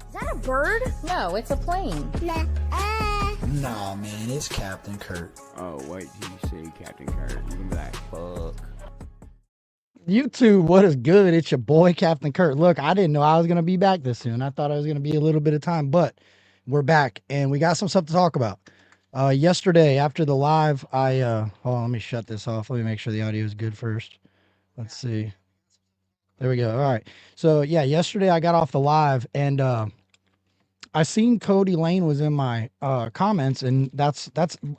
Is that a bird? No, it's a plane. Nah, man, it's Captain Kurt. Oh, wait till you see Captain Kurt. You're gonna be like, fuck. YouTube, what is good? It's your boy, Captain Kurt. Look, I didn't know I was going to be back this soon. I thought I was going to be a little bit of time, but we're back and we got some stuff to talk about. Yesterday, after the live, hold on, let me shut this off. Let me make sure the audio is good first. Let's see. There we go. All right. So, yeah, yesterday I got off the live and I seen Cody Lane was in my comments, and that's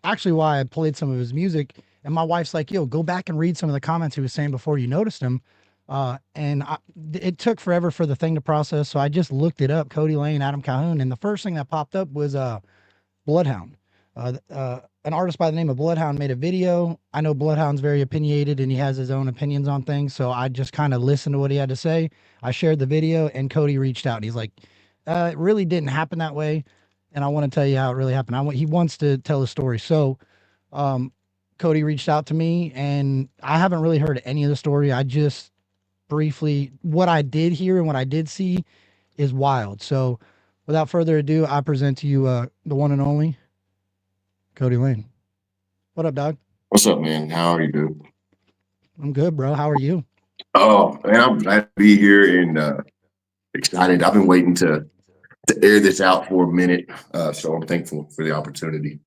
actually why I played some of his music. And my wife's like, yo, go back and read some of the comments he was saying before you noticed him. It took forever for the thing to process. So I just looked it up, Cody Lane, Adam Calhoun. And the first thing that popped up was Bloodhound. An artist by the name of Bloodhound made a video. I know Bloodhound's very opinionated and he has his own opinions on things. So I just kind of listened to what he had to say. I shared the video and Cody reached out. And he's like, it really didn't happen that way. And I want to tell you how it really happened. He wants to tell the story. So, Cody reached out to me and I haven't really heard any of the story. I just briefly, what I did hear and what I did see is wild. So without further ado, I present to you the one and only Cody Lane. What up, dog? What's up, man? How are you, dude? I'm good, bro. How are you? Oh, man, I'm glad to be here and excited. I've been waiting to air this out for a minute, so I'm thankful for the opportunity.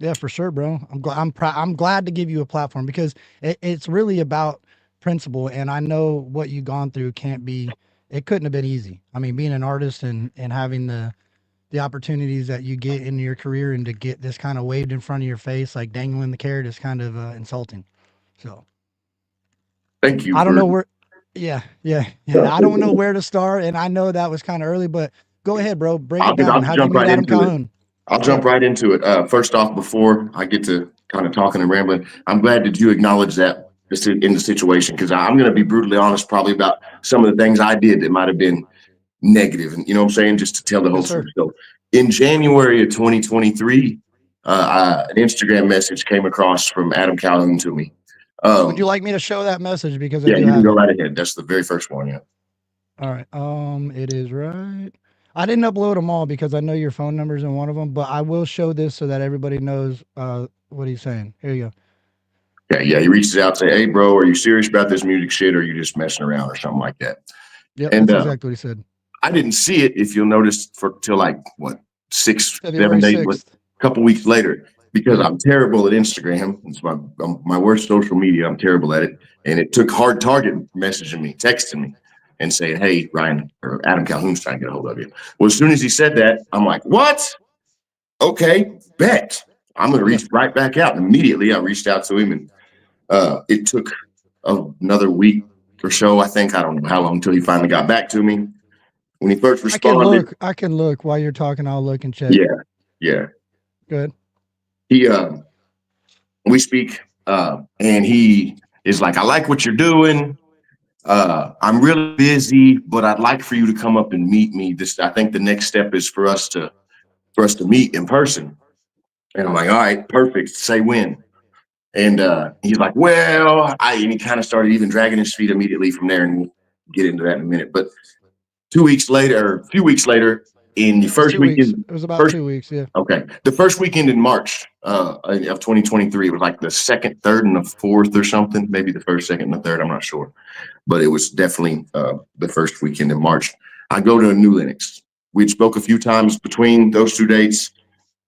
Yeah, for sure, bro. I'm glad to give you a platform because it's really about principle. And I know what you've gone through it couldn't have been easy. I mean, being an artist and having the opportunities that you get in your career and to get this kind of waved in front of your face, like dangling the carrot, is kind of insulting. So Thank you. I don't know where. Yeah. I don't know where to start. And I know that was kind of early, but go ahead, bro. Break it down. How'd you meet Adam Calhoun? I'll jump right into it. First off, before I get to kind of talking and rambling, I'm glad that you acknowledge that in the situation, because I'm going to be brutally honest probably about some of the things I did that might have been negative. And you know what I'm saying? Just to tell the whole story. So in January of 2023, an Instagram message came across from Adam Calhoun to me. Would you like me to show that message? Because you can go right ahead. That's the very first one. Yeah. All right. It is right. I didn't upload them all because I know your phone number's in one of them, but I will show this so that everybody knows what he's saying. Here you go. Yeah. He reaches out and say, "Hey, bro, are you serious about this music shit, or are you just messing around or something like that?" Yeah, that's exactly what he said. I didn't see it, if you'll notice, till like what, 6, February 7 days, a couple weeks later, because I'm terrible at Instagram. It's my worst social media. I'm terrible at it, and it took Hard Target messaging me, texting me, and saying, "Hey, Ryan," or Adam Calhoun's trying to get a hold of you. Well, as soon as he said that, I'm like, what? Okay, bet. I'm going to reach right back out. And immediately I reached out to him, and it took another week or so, I think. I don't know how long until he finally got back to me. When he first responded. I can look while you're talking. I'll look and check. Yeah. Good. We speak, and he is like, "I like what you're doing. I'm really busy, but I'd like for you to come up and meet me. I think the next step is for us to meet in person." And I'm like, "All right, perfect. Say when." And he's like, "Well," and he kind of started even dragging his feet immediately from there, and we'll get into that in a minute. But a few weeks later, in the first weekend, it was about 2 weeks. Yeah. Okay. The first weekend in March of 2023, it was like the second, third, and the fourth or something. Maybe the first, second, and the third. I'm not sure. But it was definitely the first weekend in March. I go to a New Lenox. We'd spoke a few times between those two dates.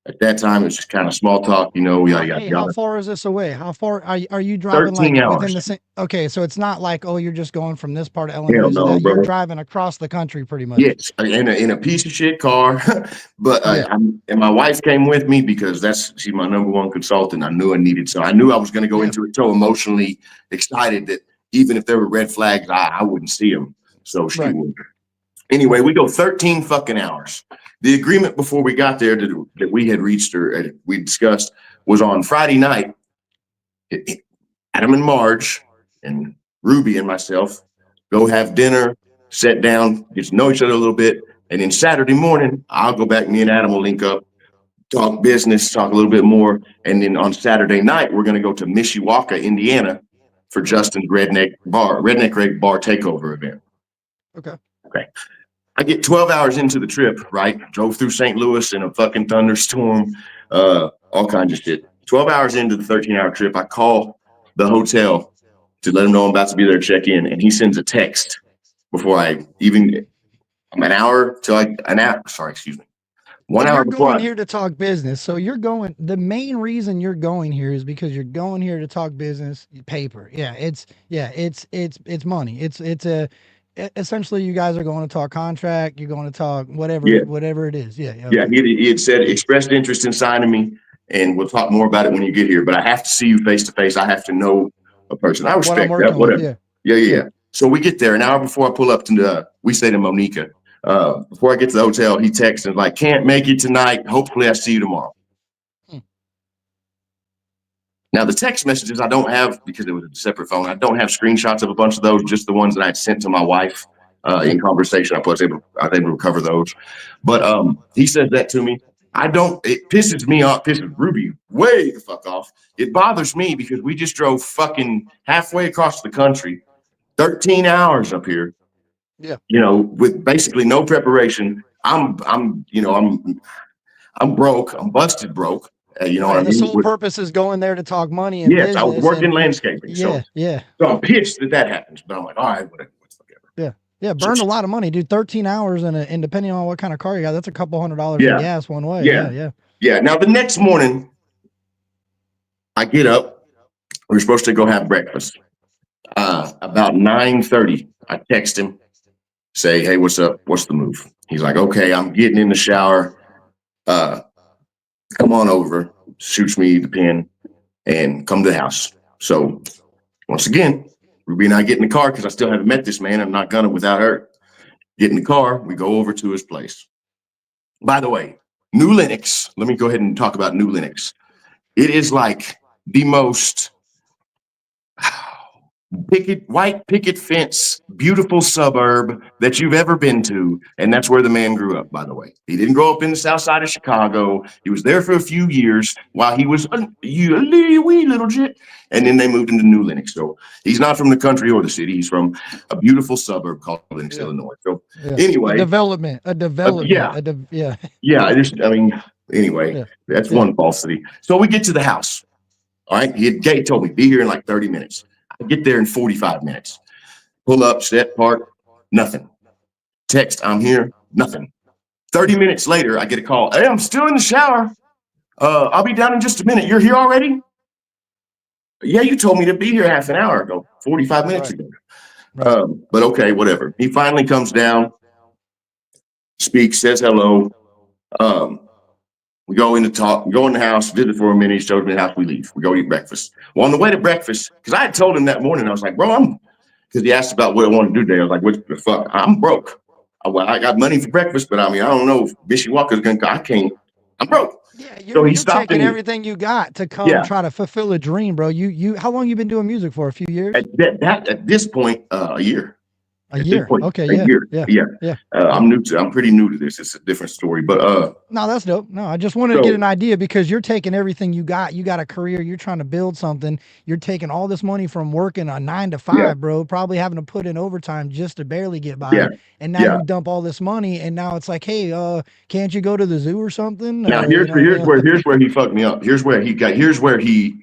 At that time, it was just kind of small talk, How far is this away? How far are you driving? 13 like hours. Within the same? Okay, so it's not like, oh, you're just going from this part of Illinois. No, you're driving across the country, pretty much. Yes, in a piece of shit car, but and my wife came with me because she's my number one consultant. I knew I was going to go into it so emotionally excited that even if there were red flags, I wouldn't see them. So she would. Anyway, we go 13 fucking hours. The agreement before we got there that we had reached or we discussed was on Friday night. Adam and Marge and Ruby and myself go have dinner, sit down, get to know each other a little bit. And then Saturday morning, I'll go back. Me and Adam will link up, talk business, talk a little bit more. And then on Saturday night, we're going to go to Mishawaka, Indiana for Justin's Redneck Bar Takeover event. Okay. I get 12 hours into the trip, right? Drove through St. Louis in a fucking thunderstorm, all kinds of shit. 12 hours into the 13-hour trip, I call the hotel to let him know I'm about to be there to check in, and he sends a text before I even, I'm an hour till an hour, sorry, excuse me. 1 And hour you're before going here to talk business. So you're going, the main reason you're going here is because you're going here to talk business paper. It's money. Essentially you guys are going to talk contract. You're going to talk yeah, whatever it is. Yeah. yeah, Okay. he had said Yeah. expressed interest in signing me, and we'll talk more about it when you get here. But I have to see you face to face. I have to know a person. I What I'm respect that. working with. Whatever. Yeah. Yeah. So we get there an hour before I pull up to we stayed in Monica. Before I get to the hotel, he texted like, "Can't make it tonight. Hopefully, I see you tomorrow." Hmm. Now the text messages I don't have because it was a separate phone. I don't have screenshots of a bunch of those, just the ones that I'd sent to my wife in conversation. I was able to recover those. But he said that to me. It pisses me off, pisses Ruby way the fuck off. It bothers me because we just drove fucking halfway across the country, 13 hours up here, Yeah. with basically no preparation. I'm broke. I'm busted broke. You know Right. what I And the mean? sole purpose is going there to talk money and Yes, I was business. working And landscaping. So yeah. I'm pissed that happens, but I'm like, all right, whatever. Yeah. Yeah. So, Burned a lot of money, dude. 13 hours and depending on what kind of car you got, that's a couple $100 in yeah, gas one way. yeah, Yeah. yeah. Now the next morning, I get up. We're supposed to go have breakfast. About 9:30, I text him, say, "Hey, what's up? What's the move?" He's like, "Okay, I'm getting in the shower. Uh, come on over." Shoots me the pin and come to the house. So once again, Ruby and I get in the car because I still haven't met this man. I'm not gonna without her. Get in the car. We go over to his place. By the way, New Linux. Let me go ahead and talk about New Linux. It is like the most white picket fence, beautiful suburb that you've ever been to. And that's where the man grew up, by the way. He didn't grow up in the south side of Chicago. He was there for a few years while he was a wee little jit. And then they moved into New Lenox. So he's not from the country or the city. He's from a beautiful suburb called Lenox, Illinois. So anyway. A development. Yeah. Anyway, Yeah. that's one falsity. So we get to the house. All right. He told me, be here in like 30 minutes. I get there in 45 minutes. Pull up, set, park, nothing. Text, I'm here, nothing. 30 minutes later, I get a call. Hey, I'm still in the shower. I'll be down in just a minute. You're here already? Yeah, you told me to be here half an hour ago, 45 minutes ago. Right. But okay, whatever. He finally comes down, speaks, says hello. We go in the house, visit for a minute. He shows me the house, we leave. We go eat breakfast. Well, on the way to breakfast, because I had told him that morning, I was like, bro, because he asked about what I wanted to do today. I was like, what the fuck? I'm broke. I got money for breakfast, but I don't know if Bishy Walker's going to, I can't, I'm broke. Yeah, so he you're stopped taking everything you got to come try to fulfill a dream, bro. How long you been doing music for? A few years? At this point, a year. A year. Okay. Yeah. I'm pretty new to this. It's a different story, but no, that's dope. No, I just wanted to get an idea because you're taking everything you got. You got a career. You're trying to build something. You're taking all this money from working a 9 to 5, bro. Probably having to put in overtime just to barely get by. Yeah. And now you dump all this money, and now it's like, hey, can't you go to the zoo or something? Now here's where he fucked me up. Here's where he.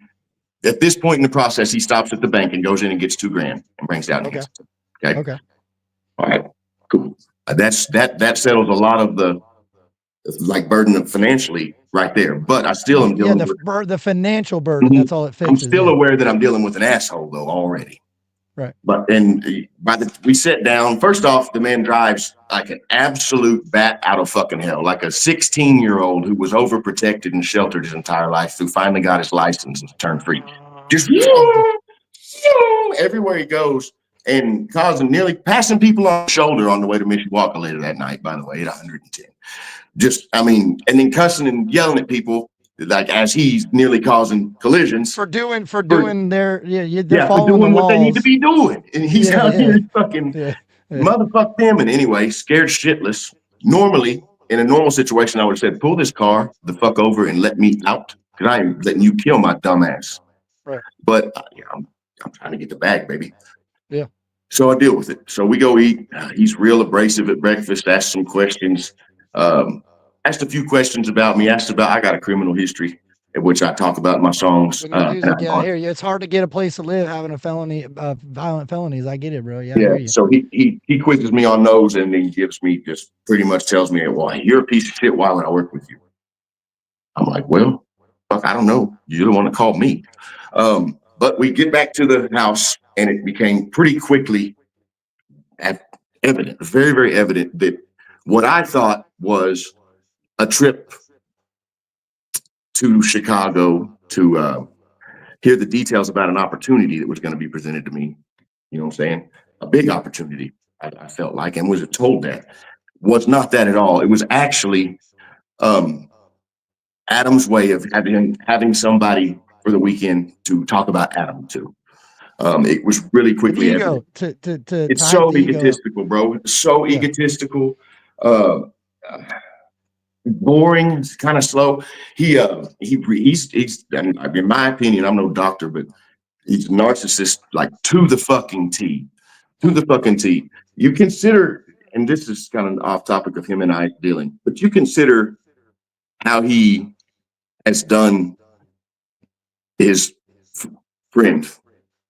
At this point in the process, he stops at the bank and goes in and gets $2,000 and brings down. Okay. All right, cool. That settles a lot of the burden of financially right there. But I still am dealing with the financial burden. That's all it fixes. I'm still aware that I'm dealing with an asshole though already. Right. But we sat down. First off, the man drives like an absolute bat out of fucking hell, like a 16-year-old who was overprotected and sheltered his entire life, who finally got his license and turned free. Just everywhere he goes. And nearly passing people on the shoulder on the way to Mishawaka later that night, by the way, at 110. And then cussing and yelling at people like as he's nearly causing collisions for doing for doing what they need to be doing. And he's out here fucking motherfuck them. And anyway, scared shitless. Normally, in a normal situation, I would have said, pull this car the fuck over and let me out because I ain't letting you kill my dumb ass. Right. But I'm trying to get the bag, baby. Yeah. So I deal with it. So we go eat. He's real abrasive at breakfast. Asked some questions. Asked a few questions about me. Asked about I got a criminal history, which I talk about in my songs. With music, yeah, I hear you. It's hard to get a place to live having a felony, violent felonies. I get it, bro. Yeah, I hear you. So he quizzes me on those, and then gives me just pretty much tells me, well, you're a piece of shit. Why would I work with you? I'm like, well, fuck, I don't know. You're the one that called me. But we get back to the house, and it became pretty quickly evident, very, very evident that what I thought was a trip to Chicago to hear the details about an opportunity that was going to be presented to me. You know what I'm saying? A big opportunity, I felt like, and was told that was not that at all. It was actually Adam's way of having somebody for the weekend to talk about Adam to. It was really quickly ego, evident. It's so egotistical, bro. So egotistical. Boring. It's kind of slow. He's in my opinion, I'm no doctor, but he's a narcissist, like to the fucking T. To the fucking T. You consider, and this is kind of off topic of him and I dealing, but you consider how he has done his friend,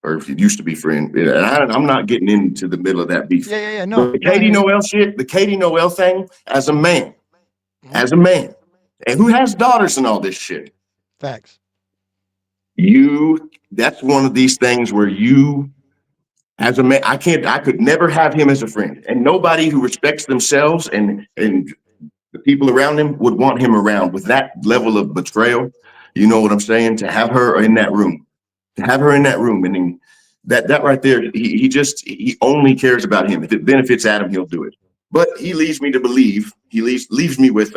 or if it used to be friend. And I'm not getting into the middle of that beef. Yeah. No. The Katie Noel shit, the Katie Noel thing, as a man, and who has daughters and all this shit. Facts. That's one of these things where you, as a man, I could never have him as a friend. And nobody who respects themselves and the people around him would want him around with that level of betrayal. You know what I'm saying? To have her in that room. And then that right there, he only cares about him. If it benefits Adam, he'll do it. But he leaves me to believe, leaves me with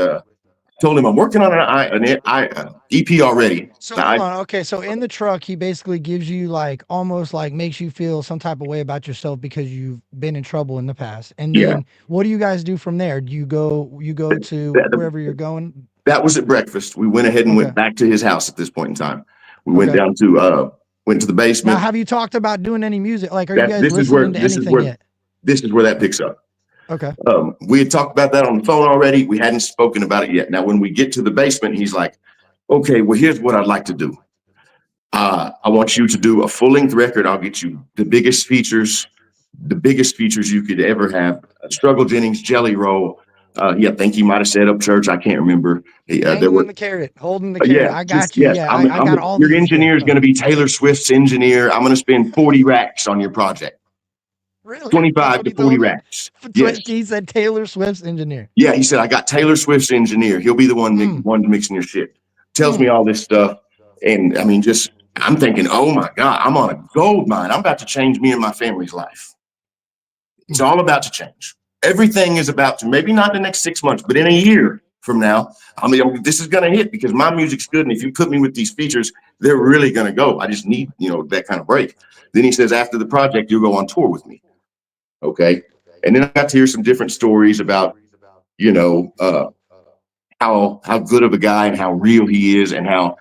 told him I'm working on an EP already. So hold on. Okay, so in the truck, he basically gives you like almost like makes you feel some type of way about yourself because you've been in trouble in the past. And then what do you guys do from there? Do you go to wherever you're going? That was at breakfast. We went ahead and went back to his house at this point in time. We went down to went to the basement. Now, have you talked about doing any music? Like, are you guys listening to anything yet? This is where that picks up. Okay. We had talked about that on the phone already. We hadn't spoken about it yet. Now, when we get to the basement, he's like, okay, well, here's what I'd like to do. I want you to do a full-length record. I'll get you the biggest features you could ever have. Struggle Jennings, Jelly Roll. I think he might have set up church. I can't remember. Holding the carrot. I got you. Yes, yeah, I got all. Your engineer is going to be Taylor Swift's engineer. I'm going to spend 40 racks on your project. Really? 25 to 40 racks. Yes. He said Taylor Swift's engineer. Yeah, he said, I got Taylor Swift's engineer. He'll be the one mixing your shit. Tells me all this stuff. And I mean, I'm thinking, oh my God, I'm on a gold mine. I'm about to change me and my family's life. It's all about to change. Everything is about to, maybe not the next 6 months, but in a year from now, I mean, this is going to hit because my music's good. And if you put me with these features, they're really going to go. I just need, that kind of break. Then he says, after the project, you'll go on tour with me. Okay. And then I got to hear some different stories about, how good of a guy and how real he is, and how,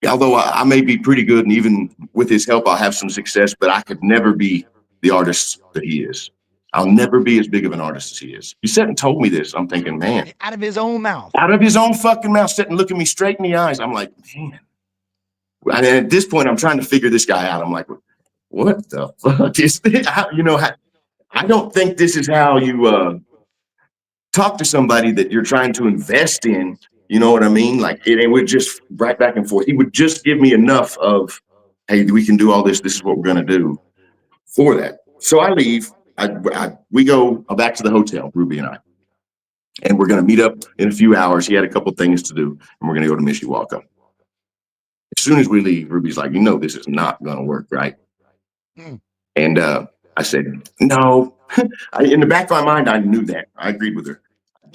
although I may be pretty good and even with his help, I'll have some success, but I could never be the artist that he is. I'll never be as big of an artist as he is. He said and told me this. I'm thinking, man. Out of his own mouth. Out of his own fucking mouth, sitting and looking me straight in the eyes. I'm like, man. And at this point, I'm trying to figure this guy out. I'm like, what the fuck is this? I don't think this is how you talk to somebody that you're trying to invest in. You know what I mean? Like it would just right back and forth. He would just give me enough of, hey, we can do all this. This is what we're going to do for that. So I leave. We go back to the hotel, Ruby and I, and we're going to meet up in a few hours. He had a couple things to do, and we're going to go to Mishawaka. As soon as we leave, Ruby's like, this is not going to work, right? And I said, no. In the back of my mind, I knew that. I agreed with her.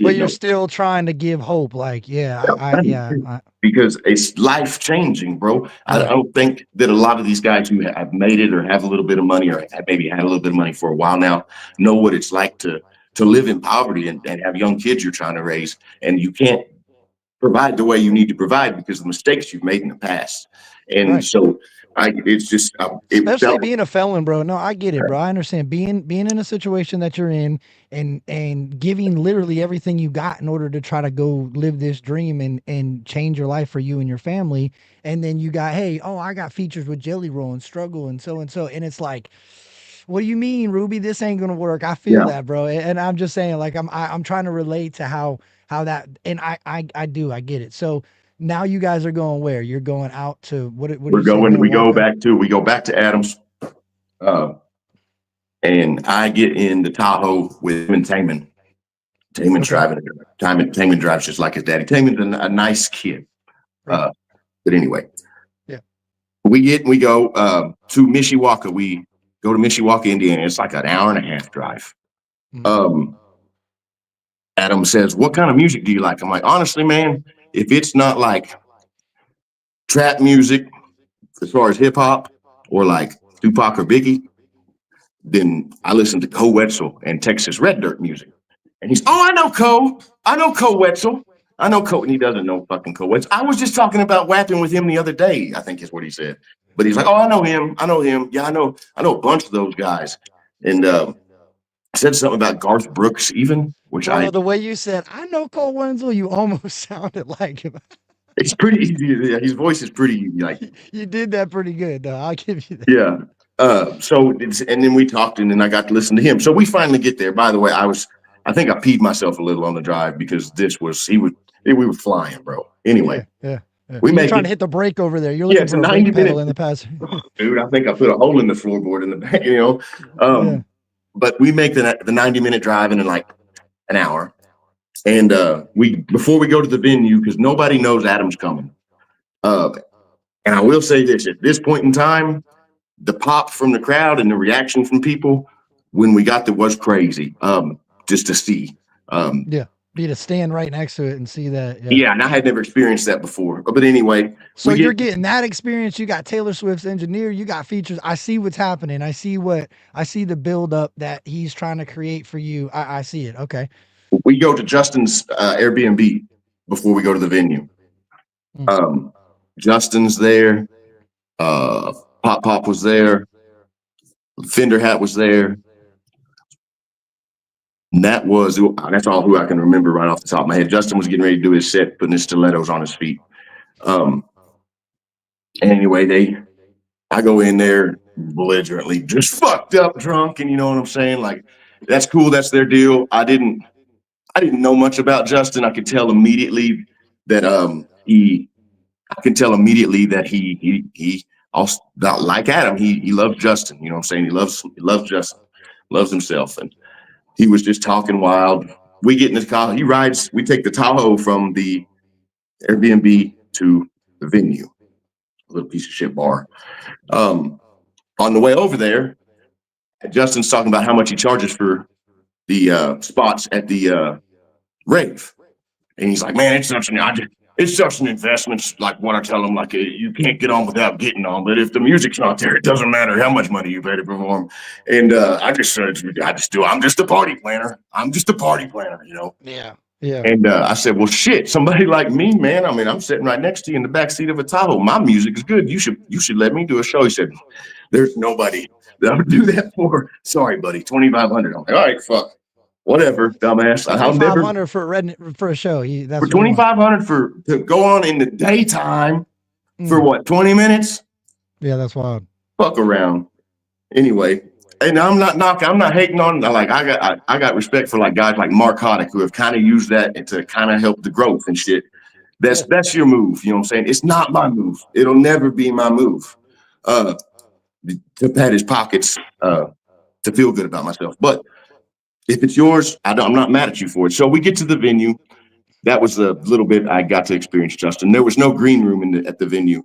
But you're still trying to give hope. Like, because it's life changing, bro. I don't think that a lot of these guys who have made it or have a little bit of money or have maybe had a little bit of money for a while now know what it's like to live in poverty and have young kids you're trying to raise. And you can't provide the way you need to provide because of the mistakes you've made in the past. And so It's just it Especially felt being a felon, bro. No, I get it, bro. I understand being in a situation that you're in and giving literally everything you got in order to try to go live this dream and change your life for you and your family. And then you got, hey, oh, I got features with Jelly Roll and Struggle and so and so. And it's like, what do you mean, Ruby? This ain't gonna work. I feel yeah. that, bro. And I'm just saying, like, I'm trying to relate to how that, and I do, I get it. So now you guys are going where? You're going out to what do you say? We go back to Adams, and I get in the Tahoe with him and Taman. Taman's driving it. Taman drives just like his daddy. Taman's a nice kid. Right. But anyway, yeah, we go to Mishawaka. We go to Mishawaka, Indiana. It's like an hour and a half drive. Mhm. Adam says, "What kind of music do you like?" I'm like, honestly, man, if it's not like trap music, as far as hip hop or like Tupac or Biggie, then I listen to Coe Wetzel and Texas Red Dirt music. And he's, oh, I know Coe Wetzel. I know Coe, and he doesn't know fucking Coe Wetzel. I was just talking about rapping with him the other day, I think is what he said. But he's like, oh, I know him. Yeah, I know a bunch of those guys. And said something about Garth Brooks even, which Bro, the way you said, I know Cole Wenzel, you almost sounded like him. It's pretty easy. Yeah, his voice is pretty easy. Like you did that pretty good, though. I'll give you that. Yeah. And then we talked, and then I got to listen to him. So we finally get there. By the way, I think I peed myself a little on the drive because we were flying, bro. Anyway, yeah. We You're make trying it. to hit the brake over there. You're looking It's for a a 90 brake pedal minute in the past. Dude, I think I put a hole in the floorboard in the back, Yeah. But we make the 90-minute drive in like an hour. And before we go to the venue, because nobody knows Adam's coming. And I will say this, at this point in time, the pop from the crowd and the reaction from people when we got there was crazy. Just to see. Be to stand right next to it and see that. Yeah, and I had never experienced that before. But anyway, so you're getting that experience. You got Taylor Swift's engineer. You got features. I see what's happening. I see the build up that he's trying to create for you. I see it. Okay. We go to Justin's Airbnb before we go to the venue. Justin's there. Pop was there. Fender Hat was there. And that's all who I can remember right off the top of my head. Justin was getting ready to do his set, putting his stilettos on his feet. Anyway, I go in there belligerently, just fucked up, drunk, and you know what I'm saying? Like, that's cool. That's their deal. I didn't know much about Justin. I could tell immediately that he also, not like Adam. He loves Justin. You know what I'm saying? He loves Justin, loves himself, and he was just talking wild. We get in the car. We take the Tahoe from the Airbnb to the venue, a little piece of shit bar. On the way over there, Justin's talking about how much he charges for the spots at the rave. And he's like, man, it's such an investment. Like what I tell him, like you can't get on without getting on. But if the music's not there, it doesn't matter how much money you pay to perform. And I'm just a party planner. Yeah. And I said, well, shit, somebody like me, man. I mean, I'm sitting right next to you in the back seat of a Tahoe. My music is good. You should let me do a show. He said, there's nobody that I would do that for. Sorry, buddy, $2,500. I'm like, all right, fuck. Whatever, dumbass. $2,500 for a show. That's for $2,500 to go on in the daytime for what, 20 minutes? Yeah, that's wild. Fuck around. Anyway, and I'm not hating on. Like I got respect for like guys like Mark Hoddick who have kind of used that to kind of help the growth and shit. That's your move. You know what I'm saying? It's not my move. It'll never be my move. To pat his pockets, to feel good about myself, but. If it's yours, I'm not mad at you for it. So we get to the venue. That was the little bit I got to experience, Justin. There was no green room at the venue.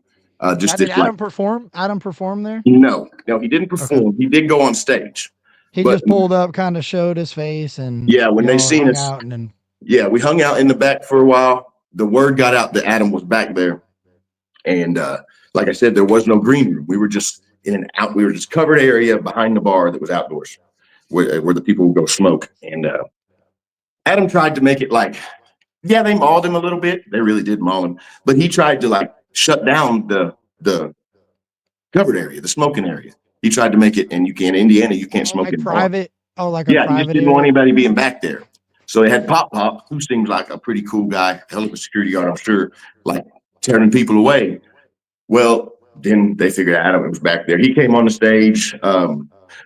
Did Adam perform? Adam performed there? No, he didn't perform. Okay. He did go on stage. He just pulled up, kind of showed his face, and when they seen us, we hung out in the back for a while. The word got out that Adam was back there, and like I said, there was no green room. We were just we were just covered area behind the bar that was outdoors. Where the people would go smoke. And Adam tried to make it like, they mauled him a little bit. They really did maul him. But he tried to like shut down the covered area, the smoking area. He tried to make it, and you can't, in Indiana, you can't smoke like in private. Oh, like a yeah, he just private didn't want area. anybody being back there. So they had Pop, who seems like a pretty cool guy, hell of a security guard, I'm sure, like turning people away. Well, then they figured out Adam was back there. He came on the stage.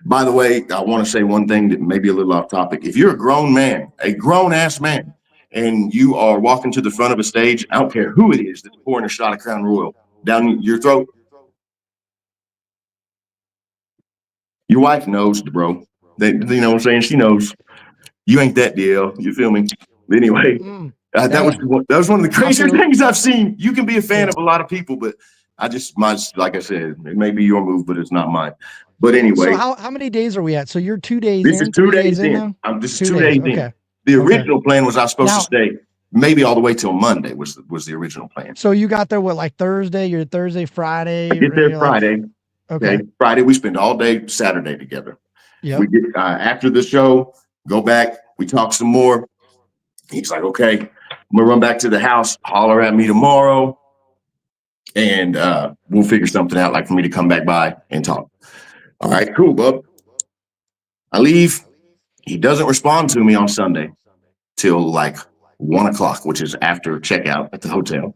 By the way, I want to say one thing that may be a little off topic. If you're a grown man, a grown ass man, and you are walking to the front of a stage, I don't care who it is that's pouring a shot of Crown Royal down your throat, your wife knows, bro. You know what I'm saying? She knows you ain't that deal. You feel me? Anyway, that was one of the crazier things I've seen. You can be a fan of a lot of people, but like I said, it may be your move, but it's not mine. But anyway, so how many days are we at? So you're 2 days this in. is 2 days in in. now? This is 2 days in. Okay. The original plan was I was supposed to stay maybe all the way till Monday was the original plan. So you got there like Thursday? You're Thursday, Friday. I get there Friday. Okay. Friday we spend all day Saturday together. Yeah. We get after the show, go back. We talk some more. He's like, okay, I'm gonna run back to the house. Holler at me tomorrow, and we'll figure something out. Like for me to come back by and talk. All right, cool, bub. I leave. He doesn't respond to me on Sunday till like 1 o'clock, which is after checkout at the hotel.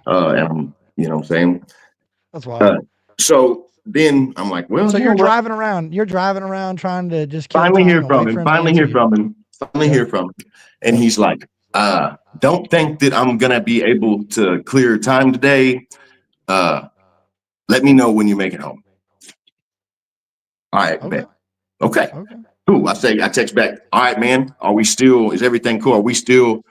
And you know what I'm saying? That's wild. So then I'm like, well, so you're driving around. You're driving around trying to just finally hear from him. Finally hear from him. And he's like, don't think that I'm gonna be able to clear time today. Let me know when you make it home. All right, okay. Cool. I text back, all right, man. Is everything cool? Are we still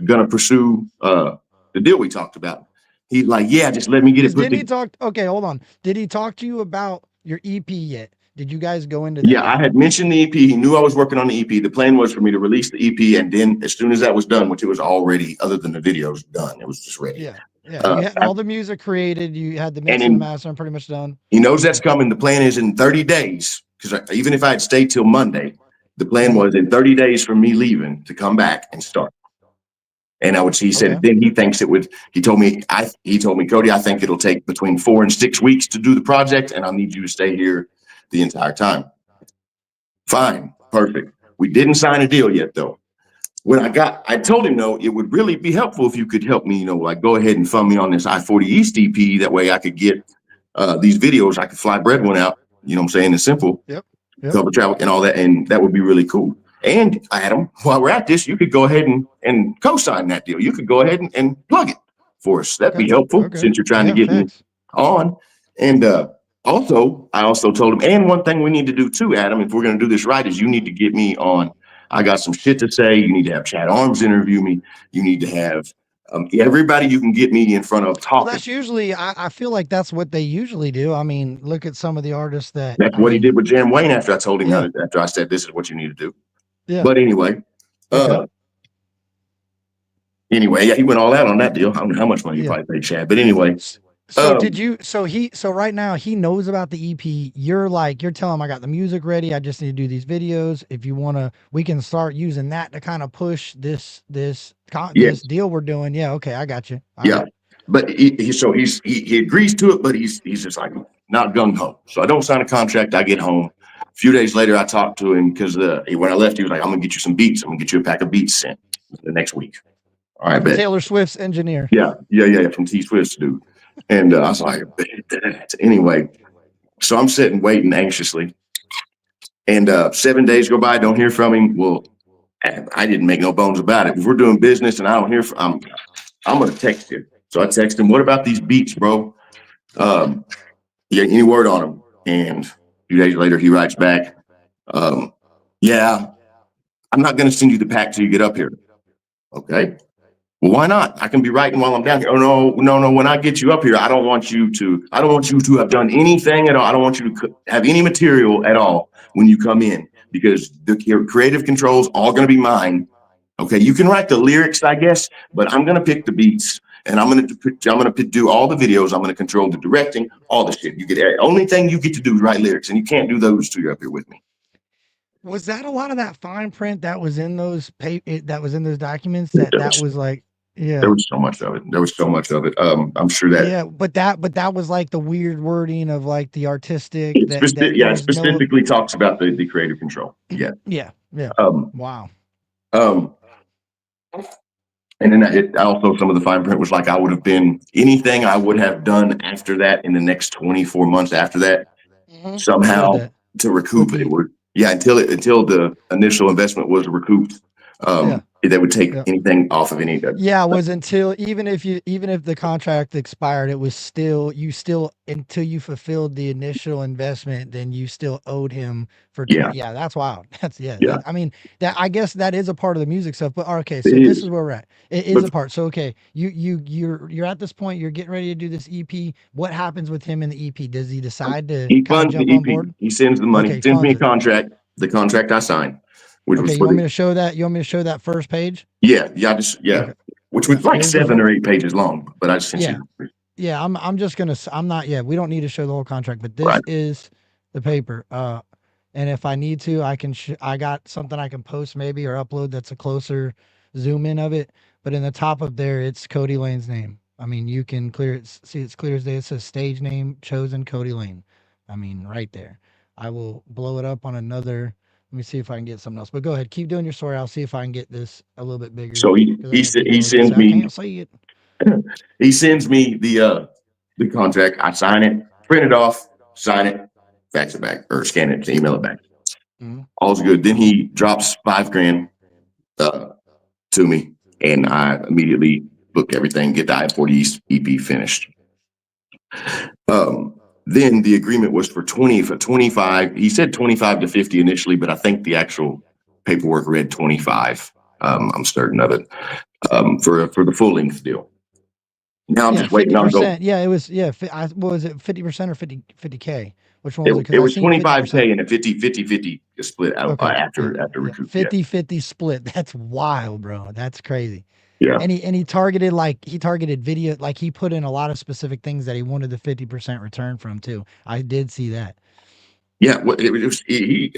gonna pursue the deal we talked about? He's like, yeah, just let me get it. Didn't he talk? Okay, hold on. Did he talk to you about your EP yet? Did you guys go into that? Yeah, I had mentioned the EP. He knew I was working on the EP. The plan was for me to release the EP, and then as soon as that was done, which it was already, other than the videos, done. It was just ready. Yeah. You had all the music created. You had the mix and master pretty much done. He knows that's coming. The plan is in 30 days, because even if I had stayed till Monday, the plan was in 30 days for me leaving to come back and start. And he said, then he thinks he told me, Cody, I think it'll take between 4 and 6 weeks to do the project, and I'll need you to stay here the entire time. Fine. Perfect. We didn't sign a deal yet, though. I told him, no, it would really be helpful if you could help me, like go ahead and fund me on this I-40 East EP. That way I could get these videos. I could fly bread one out. You know what I'm saying? It's simple. Yep. Cover travel and all that. And that would be really cool. And Adam, while we're at this, you could go ahead and co-sign that deal. You could go ahead and plug it for us. That'd be helpful since you're trying to get me on. And I also told him, and one thing we need to do too, Adam, if we're going to do this right, is you need to get me on. I got some shit to say. You need to have Chad Arms interview me. You need to have everybody you can get me in front of talking. Well, that's usually, I feel like that's what they usually do. I mean, look at some of the artists that's what he did with Jam Wayne after I told him after I said, this is what you need to do. Yeah. But anyway, he went all out on that deal. I don't know how much money you probably paid Chad, but anyway. So right now he knows about the EP. You're telling him I got the music ready. I just need to do these videos. If you want to, we can start using that to kind of push this deal we're doing. Yeah. Okay. I got you. All right. But he agrees to it, but he's just like not gung ho. So I don't sign a contract. I get home. A few days later, I talked to him because when I left, he was like, I'm going to get you some beats. I'm going to get you a pack of beats sent the next week. All right, bet. Taylor Swift's engineer. Yeah. From T Swift's dude. And I was like, anyway, so I'm sitting waiting anxiously. And 7 days go by, don't hear from him. Well, I didn't make no bones about it. If we're doing business and I don't hear from I'm going to text you. So I text him, what about these beats, bro? Any word on them? And a few days later, he writes back, yeah, I'm not going to send you the pack till you get up here. Okay. Well, why not? I can be writing while I'm down here. Oh, no. When I get you up here, I don't want you to have done anything at all. I don't want you to have any material at all when you come in, because the creative control's all going to be mine. Okay. You can write the lyrics, I guess, but I'm going to pick the beats and I'm going to do all the videos. I'm going to control the directing, all the shit. Only thing you get to do is write lyrics, and you can't do those till you're up here with me. Was that a lot of that fine print that was in those documents that was like? There Yeah. was so much of it. There was so much of it. I'm sure that Yeah, but that was like the weird wording of like the artistic that there it was no. specifically talks about the creative control. Yeah. Yeah, yeah. Um, Wow. um, and then it also, some of the fine print was like, I would have been anything I would have done after that in the next 24 months after that, I read somehow that to with recoup it the would, yeah, until the initial investment was recouped. yeah. They would take Yeah. anything off of any. Yeah, it was until even if the contract expired, it was still you still until you fulfilled the initial investment, then you still owed him for Yeah, 20. Yeah, that's wild. That's yeah. yeah, I mean that I guess that is a part of the music stuff. But okay, it so this is. is where we're at. It is But a part. So okay, you're at this point. You're getting ready to do this EP. What happens with him in the EP? Does he decide to he kind of funds the jump on EP. board? He sends the money. Okay, He sends me funds a it. contract. The contract I signed, which Okay, was you for want me the to show that? You want me to show that first page? yeah, Okay. which Yeah. was like Here's the 7 or 8 pages long. But I just sent yeah. you. Yeah, I'm just gonna I'm not yeah, we don't need to show the whole contract, but this Right. is the paper. And if I need to, I got something I can post maybe or upload that's a closer zoom in of it. But in the top of there, it's Cody Lane's name. I mean, you can clear it. See, it's clear as day. It says stage name chosen Cody Lane. I mean, right there. I will blow it up on another. Let me see if I can get something else. But go ahead, keep doing your story. I'll see if I can get this a little bit bigger So because I know people he are gonna sends say I me can't see it. he sends me the contract. I sign it, print it off, sign it, fax it back, or scan it, email it back. Mhm. All's good. Then he drops $5,000 uh, to me, and I immediately book everything, get the I-40 EP finished. Then the agreement was for 25. He said 25 to 50 initially, but I think the actual paperwork read 25. I'm certain of it, for the full length deal. Now I'm Yeah, just waiting on go. 50%. Yeah, it was yeah, what was it 50% or 50K? Which one It, was it? Cuz it I was seen 25K 50%. and a 50 split out Okay. Yeah. after Yeah. recoup. Yeah. 50/50 split. That's wild, bro. That's crazy. Yeah. And he targeted like he targeted video like he put in a lot of specific things that he wanted the 50% return from too. I did see that. Yeah. Well, it was, here's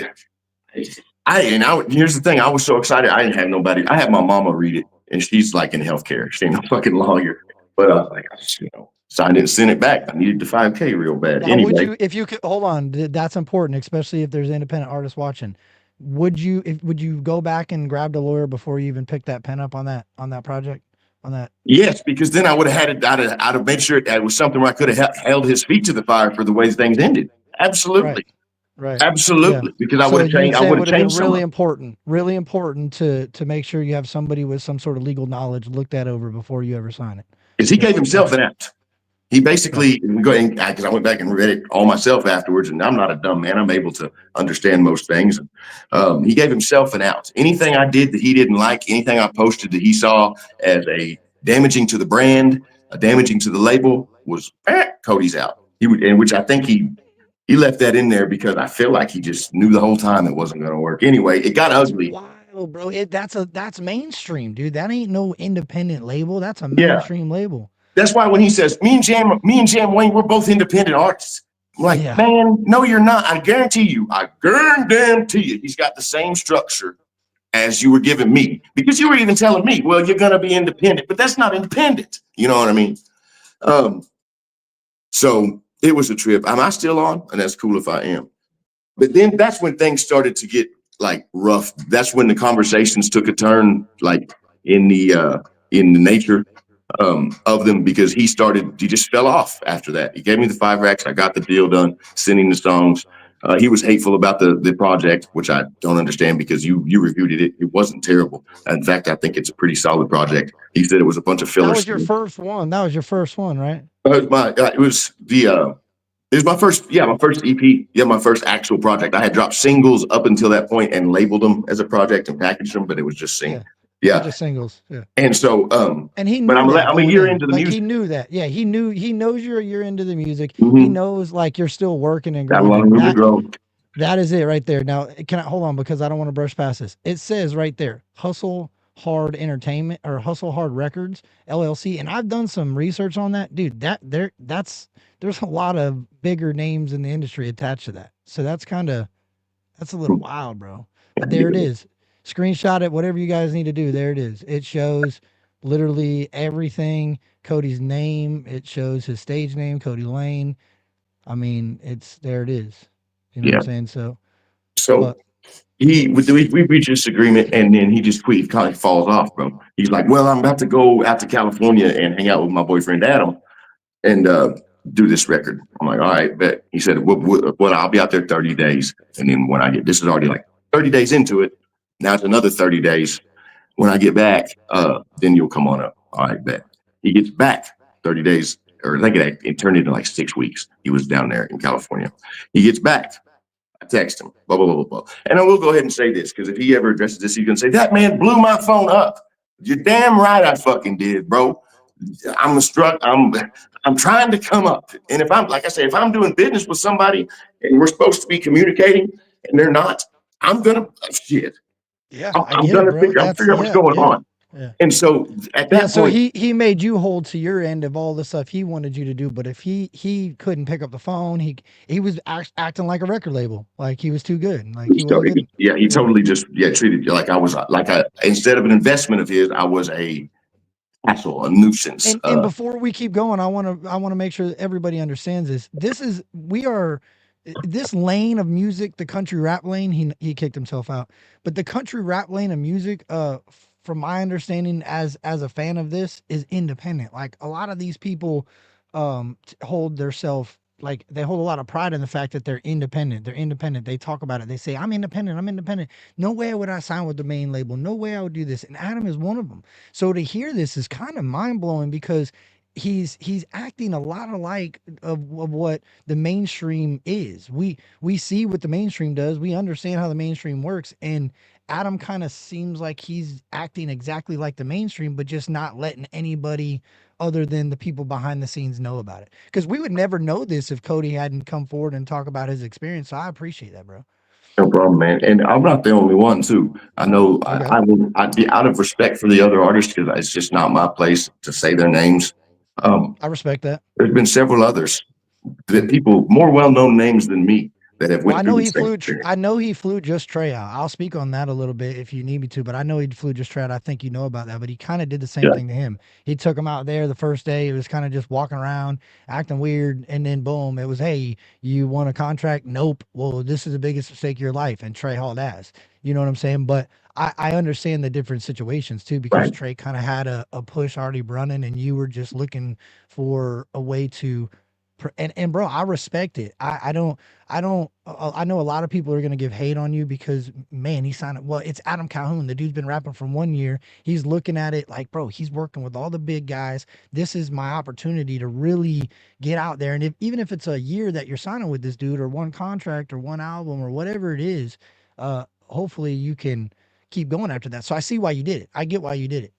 the thing. I was so excited. I didn't have nobody. I had my mama read it, and she's like in healthcare. She ain't no fucking lawyer. But like, I just, signed it and sent it back. I needed the 5K real bad. Now, would Anyway, you, if you could, hold on, that's important, especially if there's independent artists watching. Would you go back and grab the lawyer before you even pick that pen up on that project, on that? yes, because then I would have had it. I'd have made sure it was something where I could have held his feet to the fire for the way things ended. Right, Absolutely, right, yeah. absolutely. Because I would So have you would changed. I say it would have would have been changed some of it. really important to make sure you have somebody with some sort of legal knowledge look that over before you ever sign it. Because he Yeah. gave himself Okay. an out. He Right. basically, because I went back and read it all myself afterwards, and I'm not a dumb man. I'm able to understand most things. He gave himself an out. Anything I did that he didn't like, anything I posted that he saw as a damaging to the brand, damaging to the label, was Cody's out. He would, and which I think he left that in there because I feel like he just knew the whole time it wasn't going to work. Anyway, it got That's ugly. wild, bro. That's mainstream, dude. That ain't no independent label. That's a Yeah. mainstream label. That's why when he says me and Jam Wayne, we're both independent artists. I'm like, Yeah. man, no, you're not. I guarantee you, he's got the same structure as you were giving me. Because you were even telling me, well, you're gonna be independent, but that's not independent. You know what I mean? So it was a trip. Am I still on? And that's cool if I am. But then that's when things started to get like rough. That's when the conversations took a turn, like in the nature of them, because he just fell off after that. He gave me the 5 racks. I got the deal done, sending the songs. He was hateful about the project, which I don't understand because you reviewed it. It wasn't terrible. In fact, I think it's a pretty solid project. He said it was a bunch of filler. That was your first one. That was your first one, right? It was my first EP. Yeah, my first actual project. I had dropped singles up until that point and labeled them as a project and packaged them, but it was just singles. Yeah. Just singles. Yeah. And so, and he knew but I'm that a going year in. into the Like music. he knew that. Yeah, he knows you're into the music. He Mhm. knows like you're still working and Got a growing. lot of And room to grow. that is it right there. Now, can I hold on because I don't want to brush past this. It says right there, Hustle Hard Entertainment or Hustle Hard Records LLC, and I've done some research on that, dude. There's a lot of bigger names in the industry attached to that. So that's a little wild, bro. But there it is. Screenshot it, whatever you guys need to do. There it is. It shows literally everything. Cody's name, it shows his stage name, Cody Lane. I mean, it's there. It is. You know what I'm Yeah. saying? So, So but we reached this agreement, and then he just quit. He kind of falls off, bro. He's like, "Well, I'm about to go out to California and hang out with my boyfriend Adam and do this record." I'm like, "All right, bet." He said, "Well, I'll be out there 30 days, and then when I get this is already like 30 days into it. Now it's another 30 days. When I get back, then you'll come on up." All right, bet. He gets back 30 days, or I think it turned into like 6 weeks. He was down there in California. He gets back. I text him, blah, blah, blah, blah, blah. And I will go ahead and say this, because if he ever addresses this, he's going to say, "That man blew my phone up." You're damn right I fucking did, bro. I'm trying to come up. And if I'm, like I say, if I'm doing business with somebody and we're supposed to be communicating and they're not, I'm going to, shit. yeah, I I'm get going it, to bro. figure out That's what's going on. yeah. And so at Yeah, that so point, he made you hold to your end of all the stuff he wanted you to do, but if he couldn't pick up the phone, he was acting like a record label, like he was too good, like he so wasn't good. he Yeah. totally just, treated you like I was, instead of an investment of his, I was a hassle, a nuisance. And before we keep going, I want to make sure that everybody understands this. We are this lane of music, the country rap lane. He kicked himself out, but the country rap lane of music, from my understanding as a fan of this, is independent. Like a lot of these people, hold their self. Like they hold a lot of pride in the fact that they're independent. They're independent. They talk about it. They say, "I'm independent. I'm independent. No way would I sign with the main label. No way I would do this." And Adam is one of them. So to hear this is kind of mind blowing because he's acting a lot alike of what the mainstream is. We see what the mainstream does. We understand how the mainstream works, and Adam kind of seems like he's acting exactly like the mainstream, but just not letting anybody other than the people behind the scenes know about it. Because we would never know this if Cody hadn't come forward and talk about his experience. So I appreciate that, bro. No problem, man. And I'm not the only one, too. I know Okay, I'd be out of respect for the other artists because it's just not my place to say their names. Um, I respect that. there's been several others that people more well-known names than me that have Well, went through the same experience. I know he flew just Trey out. I'll speak on that a little bit if you need me to, but I know he flew just Trey out. I think you know about that, but he kind of did the same Yeah, thing to him. He took him out there the first day. It was kind of just walking around, acting weird, and then boom, it was, "Hey, you want a contract?" "Nope." "Well, this is the biggest mistake of your life," and Trey hauled ass. You know what I'm saying? But I understand the different situations too because right. Trey kind of had a push already running, and you were just looking for a way to. And bro, I respect it. I know a lot of people are gonna give hate on you because man, he signed it. Well, it's Adam Calhoun. The dude's been rapping for 1 year. He's looking at it like, bro, he's working with all the big guys. This is my opportunity to really get out there. And even if it's a year that you're signing with this dude, or one contract, or one album, or whatever it is, hopefully you can keep going after that. So I see why you did it. I get why you did it.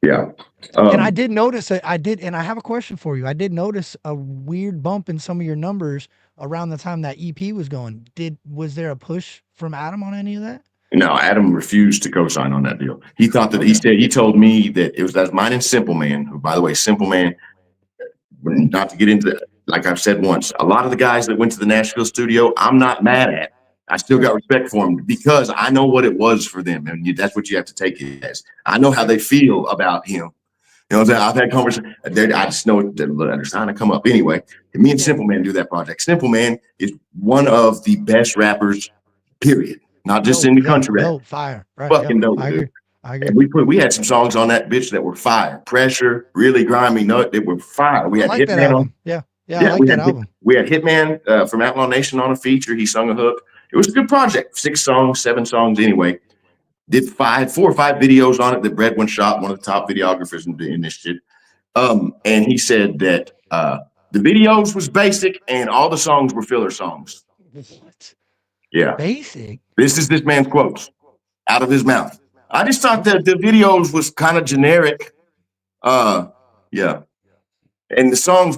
Yeah. And I did notice it. And I have a question for you. I did notice a weird bump in some of your numbers around the time that EP was going. Was there a push from Adam on any of that? No, Adam refused to co-sign on that deal. He thought that Okay. he told me that it was that's mine and Simple Man, who, by the way, Simple Man, not to get into that, like I've said once, a lot of the guys that went to the Nashville studio, I'm not mad at. I still got Right. respect for them because I know what it was for them. And that's what you have to take it as. I know how Yeah. they feel about him. You know what I'm saying? I've had conversations. I just know that they're starting to come up. Anyway, me and Yeah. Simple Man do that project. Simple Man is one of the best rappers, period. Not just Dope. in the Yep. country rap. Dope. Fire. Right. Yep. Fucking dope, I dude. agree. I agree. And we had some songs on that bitch that were fire. Pressure, Really Grimy Nut, they were fire. We I had like that Hitman on. album. Yeah. Yeah. I Yeah, like that album. we had Hitman from Outlaw Nation on a feature. He sung a hook. It was a good project. 6 songs, 7 songs anyway. Did 4 or 5 videos on it that Brett one shot, one of the top videographers in this shit. And he said that the videos was basic and all the songs were filler songs. What? Yeah. Basic. This is this man's quotes out of his mouth. I just thought that the videos was kind of generic. Yeah. And the songs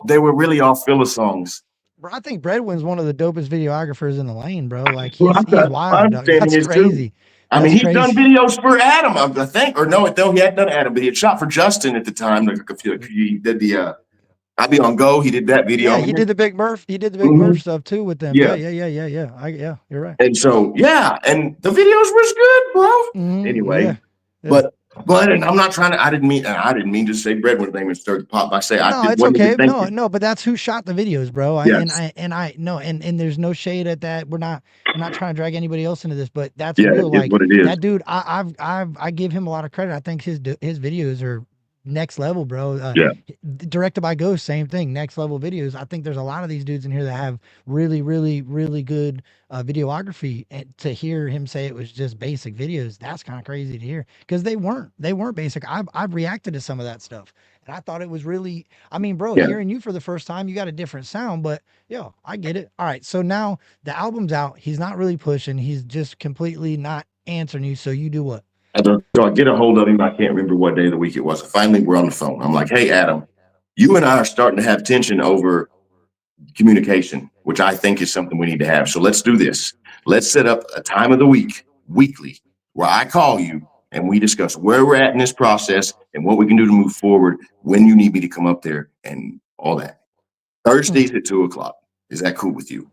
they were really all filler songs. Bro, I think Breadwin's one of the dopest videographers in the lane, bro. Like Well, he's my wild, dog. understanding That's is too. crazy. I mean, That's he's done crazy. videos for Adam, I think, or no, he hadn't done Adam, but he had shot for Justin at the time. He did the "I'll Be on Go." He did that video. Yeah, I he mean, did the Big Murph. He did the Big Murph mhm, stuff too with them. Yeah, yeah. Yeah, you're right. And so, yeah, and the videos was good, bro. Hmm. Anyway, Yeah, yeah. but But and I'm not trying to. I didn't mean to say breadwinner thing and stir the pot. I say I No, did it's wasn't okay. even thinking. No, but that's who shot the videos, bro. Yes. And there's no shade at that. We're not trying to drag anybody else into this, but that's Yeah, real. it is Like what it is. that dude, I give him a lot of credit. I think his videos are next level, bro. Yeah. Directed by Ghost, same thing, next level videos. I think there's a lot of these dudes in here that have really, really, really good videography. And to hear him say it was just basic videos, that's kind of crazy to hear because they weren't basic. I've reacted to some of that stuff, and I thought it was really. I mean, bro, Yeah. hearing you for the first time, you got a different sound, but yo, I get it. All right, so now the album's out. He's not really pushing. He's just completely not answering you. So you do what? So I get a hold of him. I can't remember what day of the week it was. Finally, we're on the phone. I'm like, hey, Adam, you and I are starting to have tension over communication, which I think is something we need to have. So let's do this. Let's set up a time of the week, weekly, where I call you and we discuss where we're at in this process and what we can do to move forward when you need me to come up there and all that. Thursdays at 2:00. Is that cool with you?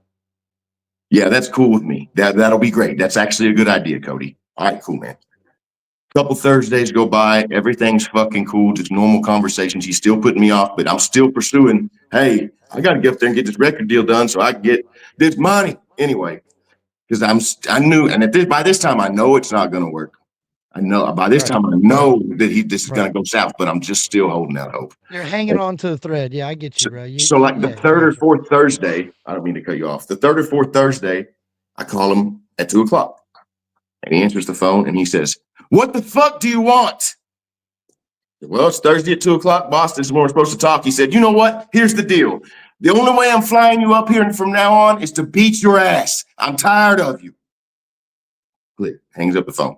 Yeah, that's cool with me. That'll be great. That's actually a good idea, Cody. All right, cool, man. Couple Thursdays go by, everything's fucking cool, just normal conversations. He's still putting me off, but I'm still pursuing. Hey, I got to get up there and get this record deal done so I can get this money anyway. Because I knew, and by this time I know it's not going to work. I know by this time I know that this is going to go south, but I'm just still holding out hope. You're hanging on to the thread. Yeah, I get you, bro. So like the third or fourth Thursday, I don't mean to cut you off. The third or fourth Thursday, I call him at 2:00, and he answers the phone and he says, "What the fuck do you want?" Well, it's Thursday at 2:00, boss. This is when we're supposed to talk. He said, "You know what? Here's the deal. The only way I'm flying you up here and from now on is to beat your ass. I'm tired of you." Click. Hangs up the phone.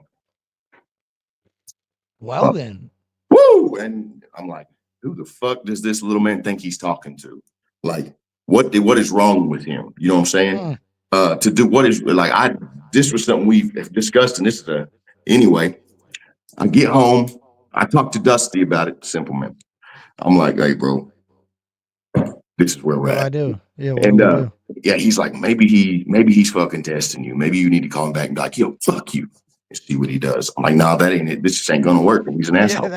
Well, then. Woo! And I'm like, who the fuck does this little man think he's talking to? Like, what is wrong with him? You know what I'm saying? To do what is like this was something we've discussed, and this is anyway. I get home, I talk to Dusty about it. Simple, man. I'm like, hey, bro, this is where we're at. I do. Yeah, and yeah, he's like, maybe he's fucking testing you. Maybe you need to call him back and be like, yo, fuck you. And see what he does. I'm like, nah, that ain't it. This just ain't gonna work. He's an asshole.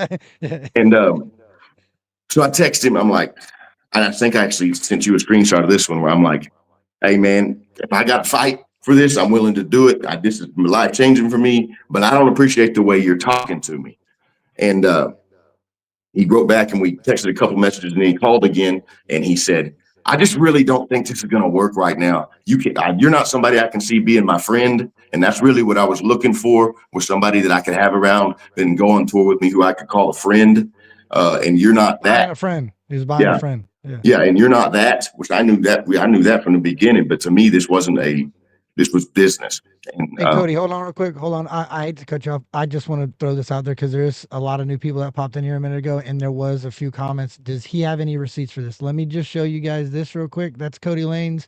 And so I text him. I'm like, and I think I actually sent you a screenshot of this one where I'm like, hey man, if I got to fight for this, I'm willing to do it. This is life changing for me, but I don't appreciate the way you're talking to me. And he wrote back and we texted a couple messages and he called again and he said, I just really don't think this is going to work right now. You're not somebody I can see being my friend. And that's really what I was looking for, was somebody that I could have around and go on tour with me who I could call a friend. And you're not that. A friend. He was buying a friend. Yeah. And you're not that, which I knew that from the beginning. But to me, this was business. And, hey, Cody, hold on real quick. Hold on. I hate to cut you off. I just want to throw this out there because there's a lot of new people that popped in here a minute ago, and there was a few comments. Does he have any receipts for this? Let me just show you guys this real quick. That's Cody Lane's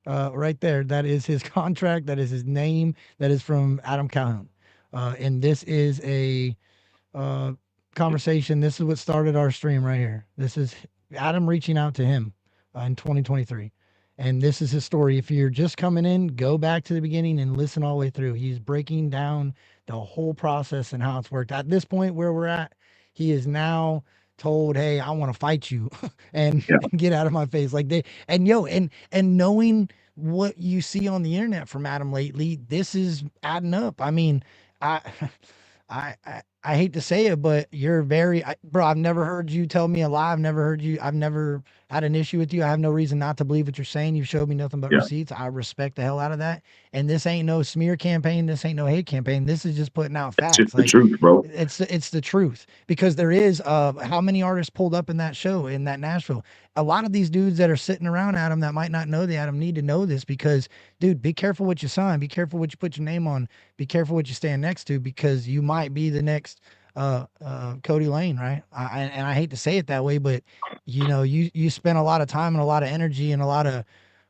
right there. That is his contract. That is his name. That is from Adam Calhoun. And this is a conversation. This is what started our stream right here. This is Adam reaching out to him in 2023. And this is his story. If you're just coming in, go back to the beginning and listen all the way through. He's breaking down the whole process and how it's worked. At this point where we're at, he is now told, hey, I want to fight you and get out of my face. And knowing what you see on the internet from Adam lately, this is adding up. I mean, I hate to say it, but you're bro, I've never heard you tell me a lie. I've never had an issue with you. I have no reason not to believe what you're saying. You've showed me nothing but receipts. I respect the hell out of that. And this ain't no smear campaign. This ain't no hate campaign. This is just putting out facts. It's just the truth, bro. It's the truth, because there is how many artists pulled up in that show in that Nashville. A lot of these dudes that are sitting around Adam that might not know the Adam need to know this, because dude, be careful what you sign. Be careful what you put your name on. Be careful what you stand next to, because you might be the next Cody Lane, right? And I hate to say it that way, but you spend a lot of time and a lot of energy and a lot of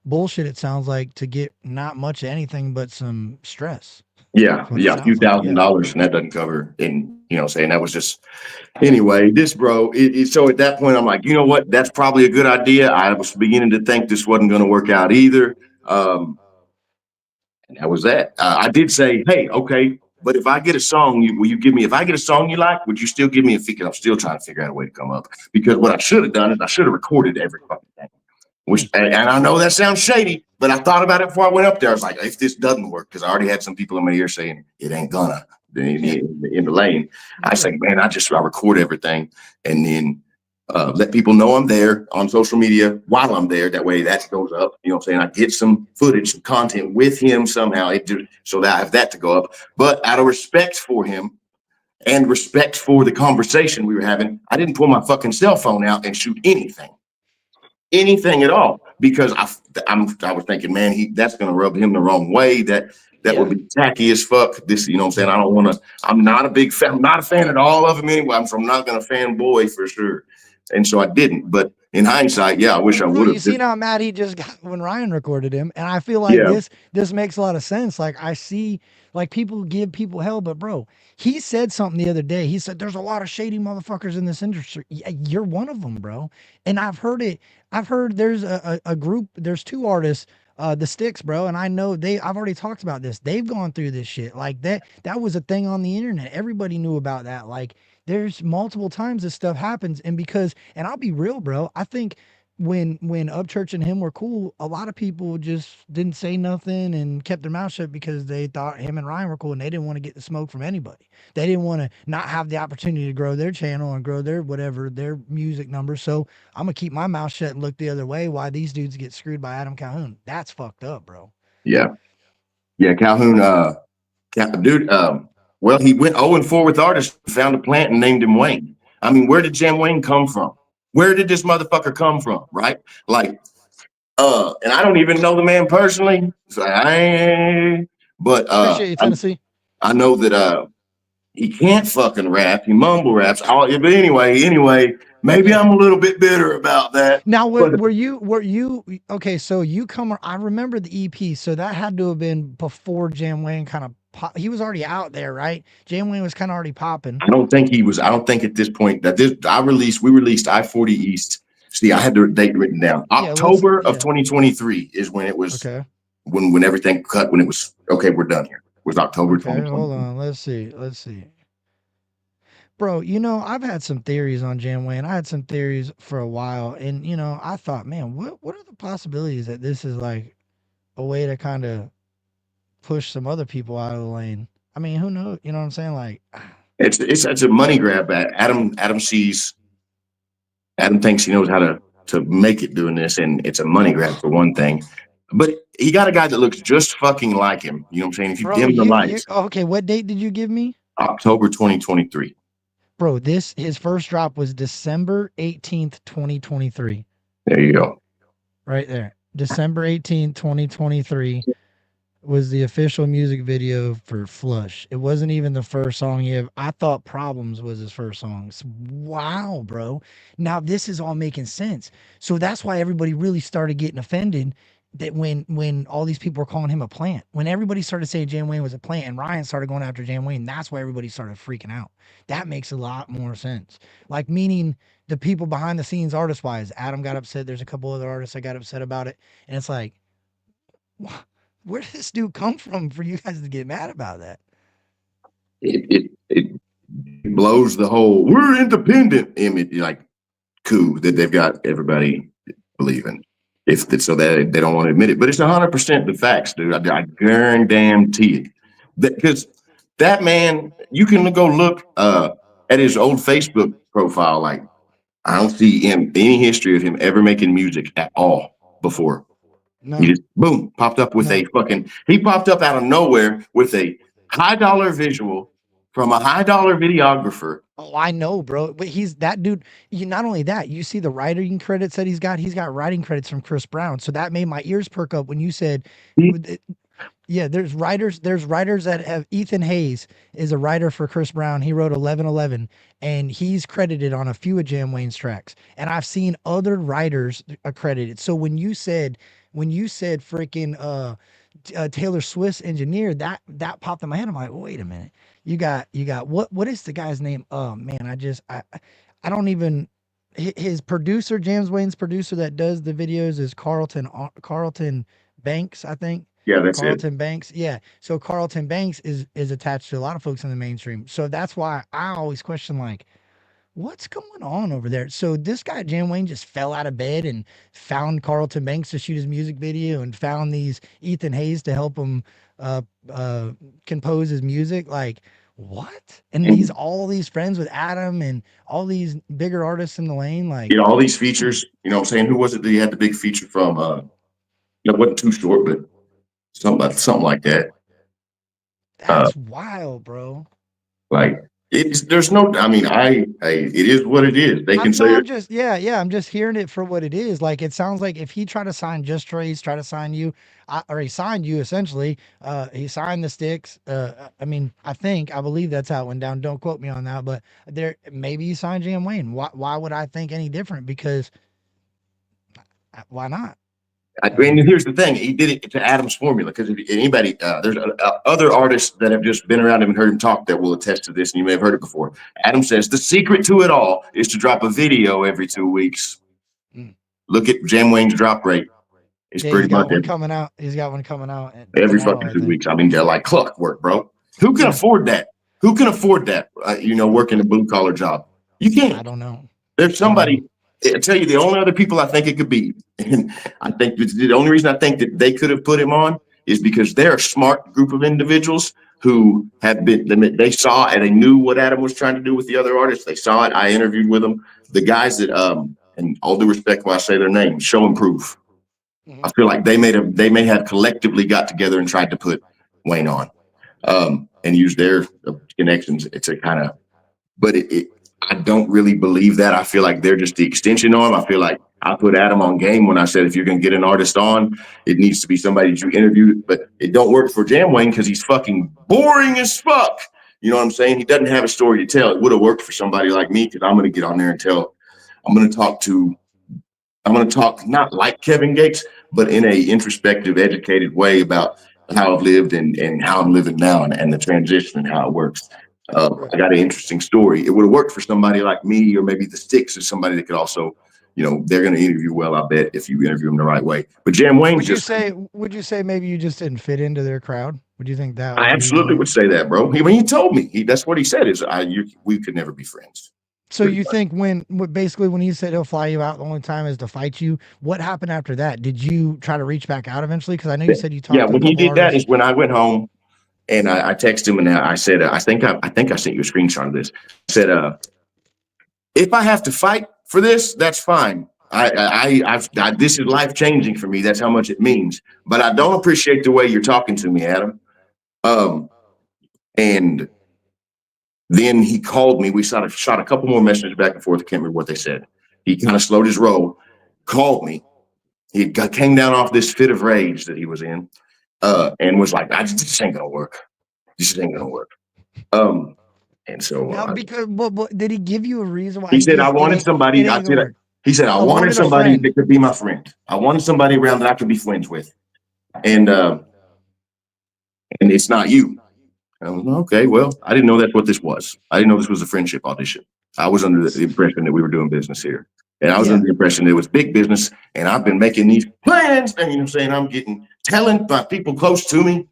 bullshit, it sounds like, to get not much of anything but some stress. Yeah, a few $1,000s, and that doesn't cover. And saying that was just anyway. This, bro. So at that point, I'm like, you know what? That's probably a good idea. I was beginning to think this wasn't going to work out either. And that was that. I did say, hey, okay, But if I get a song, will you give me? If I get a song you like, would you still give me a fee? 'Cause I'm still trying to figure out a way to come up. Because what I should have done is I should have recorded every fucking thing. Which, and I know that sounds shady, but I thought about it before I went up there. I was like, if this doesn't work, because I already had some people in my ear saying it ain't gonna in the lane. I say, man, I record everything and then let people know I'm there on social media while I'm there. That way that goes up. You know what I'm saying? I get some footage, some content with him somehow so that I have that to go up. But out of respect for him and respect for the conversation we were having, I didn't pull my fucking cell phone out and shoot anything at all, because I was thinking, man, that's going to rub him the wrong way. That would be tacky as fuck. This, you know what I'm saying? I don't want to, I'm not a big fan. I'm not a fan at all of him anyway. I'm not going to fanboy for sure. And so I didn't, but in hindsight, yeah, I wish I would have. You see how mad he just got when Ryan recorded him, and I feel like this makes a lot of sense. Like I see, like people give people hell, but bro, he said something the other day. He said, "There's a lot of shady motherfuckers in this industry. Yeah, you're one of them, bro." And I've heard it. I've heard there's a group. There's two artists. The Sticks, bro, and I know I've already talked about this. They've gone through this shit. Like that was a thing on the internet. Everybody knew about that. Like there's multiple times this stuff happens, and I'll be real, bro. I think when Upchurch and him were cool, a lot of people just didn't say nothing and kept their mouth shut because they thought him and Ryan were cool, and they didn't want to get the smoke from anybody. They didn't want to not have the opportunity to grow their channel and grow their music numbers. So I'm gonna keep my mouth shut and look the other way while these dudes get screwed by Adam Calhoun. That's fucked up, bro. Yeah, Calhoun, dude. Well, he went 0-4 with artists, found a plant and named him Wayne. I mean, where did Jam Wayne come from? Where did this motherfucker come from? Right? Like, and I don't even know the man personally. So Appreciate you, Tennessee. I know that he can't fucking rap. He mumble raps. But anyway, maybe I'm a little bit bitter about that. Now, were you okay? So you come. I remember the EP. So that had to have been before Jam Wayne kind of. He was already out there, right? Jam Wayne was kind of already popping. I don't think he was. I don't think at this point that we released I-40 East. See, I had the date written down. October of 2023 is when it was. Okay. When everything cut. When it was okay. We're done here. It was October 2023. Hold on. Let's see. Bro, I've had some theories on Jam Wayne. I had some theories for a while, and I thought, man, what are the possibilities that this is like a way to kind of push some other people out of the lane? I mean, who knows? You know what I'm saying? Like, it's a money grab. Adam thinks he knows how to make it doing this, and it's a money grab for one thing. But he got a guy that looks just fucking like him. You know what I'm saying? If you dim the lights. Okay, what date did you give me? October 2023. Bro, his first drop was December 18th, 2023. There you go. Right there. December 18th, 2023 was the official music video for Flush. It wasn't even the first song I thought Problems was his first song. Wow, bro. Now this is all making sense. So that's why everybody really started getting offended that when all these people were calling him a plant, when everybody started saying Jam Wayne was a plant and Ryan started going after Jam Wayne, that's why everybody started freaking out. That makes a lot more sense. Like, meaning the people behind the scenes, artist wise, Adam got upset. There's a couple other artists that got upset about it. And it's like, where did this dude come from for you guys to get mad about that? It blows the whole "we're independent" image, like, coup that they've got everybody believing. So that they don't want to admit it, but it's 100% the facts, dude. I guarantee it. Because that man, you can go look at his old Facebook profile. Like, I don't see any history of him ever making music at all before. No. He just boom popped up with he popped up out of nowhere with a $high visual from a $high videographer. Oh, I know, bro. But he's that dude. Not only that, you see the writing credits that he's got writing credits from Chris Brown. So that made my ears perk up when you said, yeah, there's writers that have. Ethan Hayes is a writer for Chris Brown. He wrote 1111, and he's credited on a few of Jam Wayne's tracks. And I've seen other writers accredited. So when you said freaking Taylor Swift's engineer, that popped in my head. I'm like, wait a minute. You got what is the guy's name? Oh man, I don't even. His producer, James Wayne's producer that does the videos, is Carlton Banks, I think. Yeah, that's it. Carlton Banks. Yeah. So Carlton Banks is attached to a lot of folks in the mainstream. So that's why I always question like, what's going on over there? So this guy Jam Wayne just fell out of bed and found Carlton Banks to shoot his music video and found these Ethan Hayes to help him uh, compose his music. Like what? And he's And all these friends with Adam and all these bigger artists in the lane. Like get all these features. You know what I'm saying? Who was it that he had the big feature from? It wasn't Too Short, but something like that. that's wild, bro. Like there's no. I mean, it is what it is. They can say I'm it. just I'm just hearing it for what it is. Like it sounds like if he tried to sign Just Trace, try to sign you, or he signed you essentially. He signed the Sticks. I mean, I believe that's how it went down. Don't quote me on that, but there maybe he signed Jam Wayne. Why would I think any different? Because why not? And here's the thing: he did it to Adam's formula. Because if anybody, there's other artists that have just been around him and heard him talk that will attest to this, and you may have heard it before. Adam says the secret to it all is to drop a video every 2 weeks. Mm. Look at Jam Wayne's drop rate. It's Yeah, pretty he's got much one every, coming out. He's got one coming out every tomorrow, fucking I 2 think. weeks. I mean, they're like clockwork, bro. Who can Yeah. afford that? Who can afford that? Working a blue collar job. You can't. I don't know. There's somebody. I tell you, the only other people I think it could be, and I think the only reason I think that they could have put him on is because they're a smart group of individuals who have been. They saw and they knew what Adam was trying to do with the other artists. They saw it. I interviewed with them. The guys that, and all due respect when I say their names, Show and Proof. I feel like they may have collectively got together and tried to put Wayne on, and use their connections. It's a kind of, but I don't really believe that. I feel like they're just the extension arm. I feel like I put Adam on game when I said, if you're going to get an artist on, it needs to be somebody that you interviewed, but it don't work for Jam Wayne because he's fucking boring as fuck. You know what I'm saying? He doesn't have a story to tell. It would have worked for somebody like me because I'm going to get on there and I'm going to talk not like Kevin Gates, but in a introspective, educated way about how I've lived and how I'm living now and the transition and how it works. I got an interesting story. It would have worked for somebody like me, or maybe the Sticks is somebody that could also, they're going to interview well, I bet, if you interview them the right way. But Jam Wayne Would you say maybe you just didn't fit into their crowd? Would you think that? I absolutely would say that, bro. He told me that's what he said is we could never be friends. So you think when he said he'll fly you out, the only time is to fight you. What happened after that? Did you try to reach back out eventually? Because I know you said you talked. Yeah, when he did that is when I went home. And I texted him and I said, I think I sent you a screenshot of this. I said, if I have to fight for this, that's fine. This is life changing for me. That's how much it means. But I don't appreciate the way you're talking to me, Adam. And then he called me. We shot a couple more messages back and forth. I can't remember what they said. He kind of slowed his roll, called me. He came down off this fit of rage that he was in. And was like, this ain't gonna work. This ain't gonna work. And so now, because did he give you a reason why? He said I wanted somebody. He said I wanted somebody that could be my friend. I wanted somebody around that I could be friends with. And it's not you. I was okay. Well, I didn't know that's what this was. I didn't know this was a friendship audition. I was under the impression that we were doing business here. And I was under the impression that it was big business. And I've been making these plans. And I'm saying I'm telling my people close to me,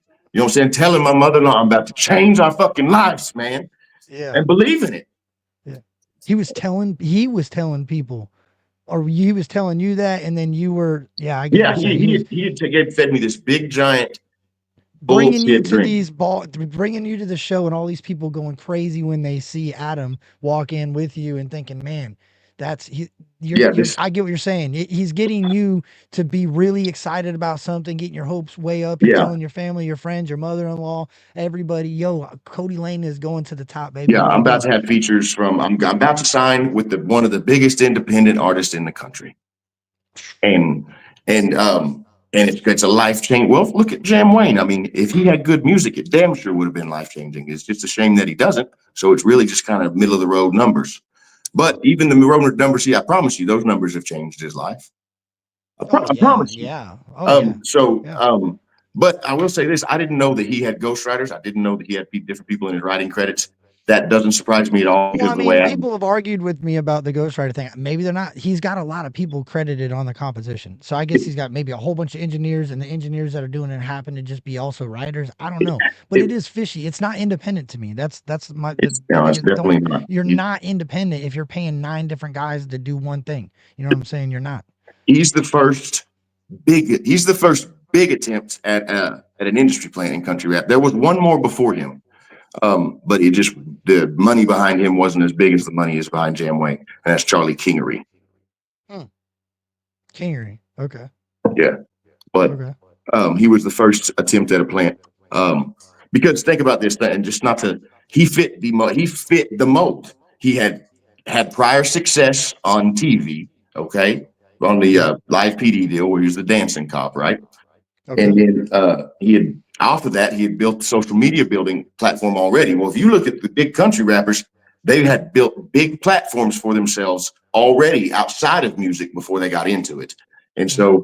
telling my mother-in-law I'm about to change our fucking lives, man. Yeah. And believe in it. Yeah. He was telling people, or he was telling you that, and then you were, he had fed me this big giant bringing you to bringing you to the show, and all these people going crazy when they see Adam walk in with you and thinking, man, I get what you're saying. He's getting you to be really excited about something, getting your hopes way up. You're telling your family, your friends, your mother-in-law, everybody, Cody Lane is going to the top, baby. Yeah, I'm about to have features I'm about to sign with one of the biggest independent artists in the country. And it's a life change. Well, look at Jam Wayne. I mean, if he had good music, it damn sure would have been life changing. It's just a shame that he doesn't. So it's really just kind of middle of the road numbers. But even the road numbers, I promise you, those numbers have changed his life. I promise you. Yeah. But I will say this: I didn't know that he had ghostwriters. I didn't know that he had different people in his writing credits. that doesn't surprise me at all Well, because I the way mean, I, people have argued with me about the ghostwriter thing. Maybe they're not. He's got a lot of people credited on the composition, so I guess he's got maybe a whole bunch of engineers, and the engineers that are doing it happen to just be also writers. I don't know, but it is fishy. It's not independent to me. That's my the it's biggest. definitely Don't not. You're not independent if you're paying 9 different guys to do one thing. You know what I'm saying? You're not. He's the first he's the first big attempt at an industry plant in country rap. There was one more before him. But it just the money behind him wasn't as big as the money is behind Jamway, and that's Charlie Kingery. Kingery. Okay. Yeah, but Okay. he was the first attempt at a plant. Because think about this thing, and just not to he fit the mold. He had prior success on TV, okay, on the live PD deal where he was the dancing cop, right? Okay. And then he had off of that, he had built the social media building platform already. Well, if you look at the big country rappers, they had built big platforms for themselves already outside of music before they got into it. And so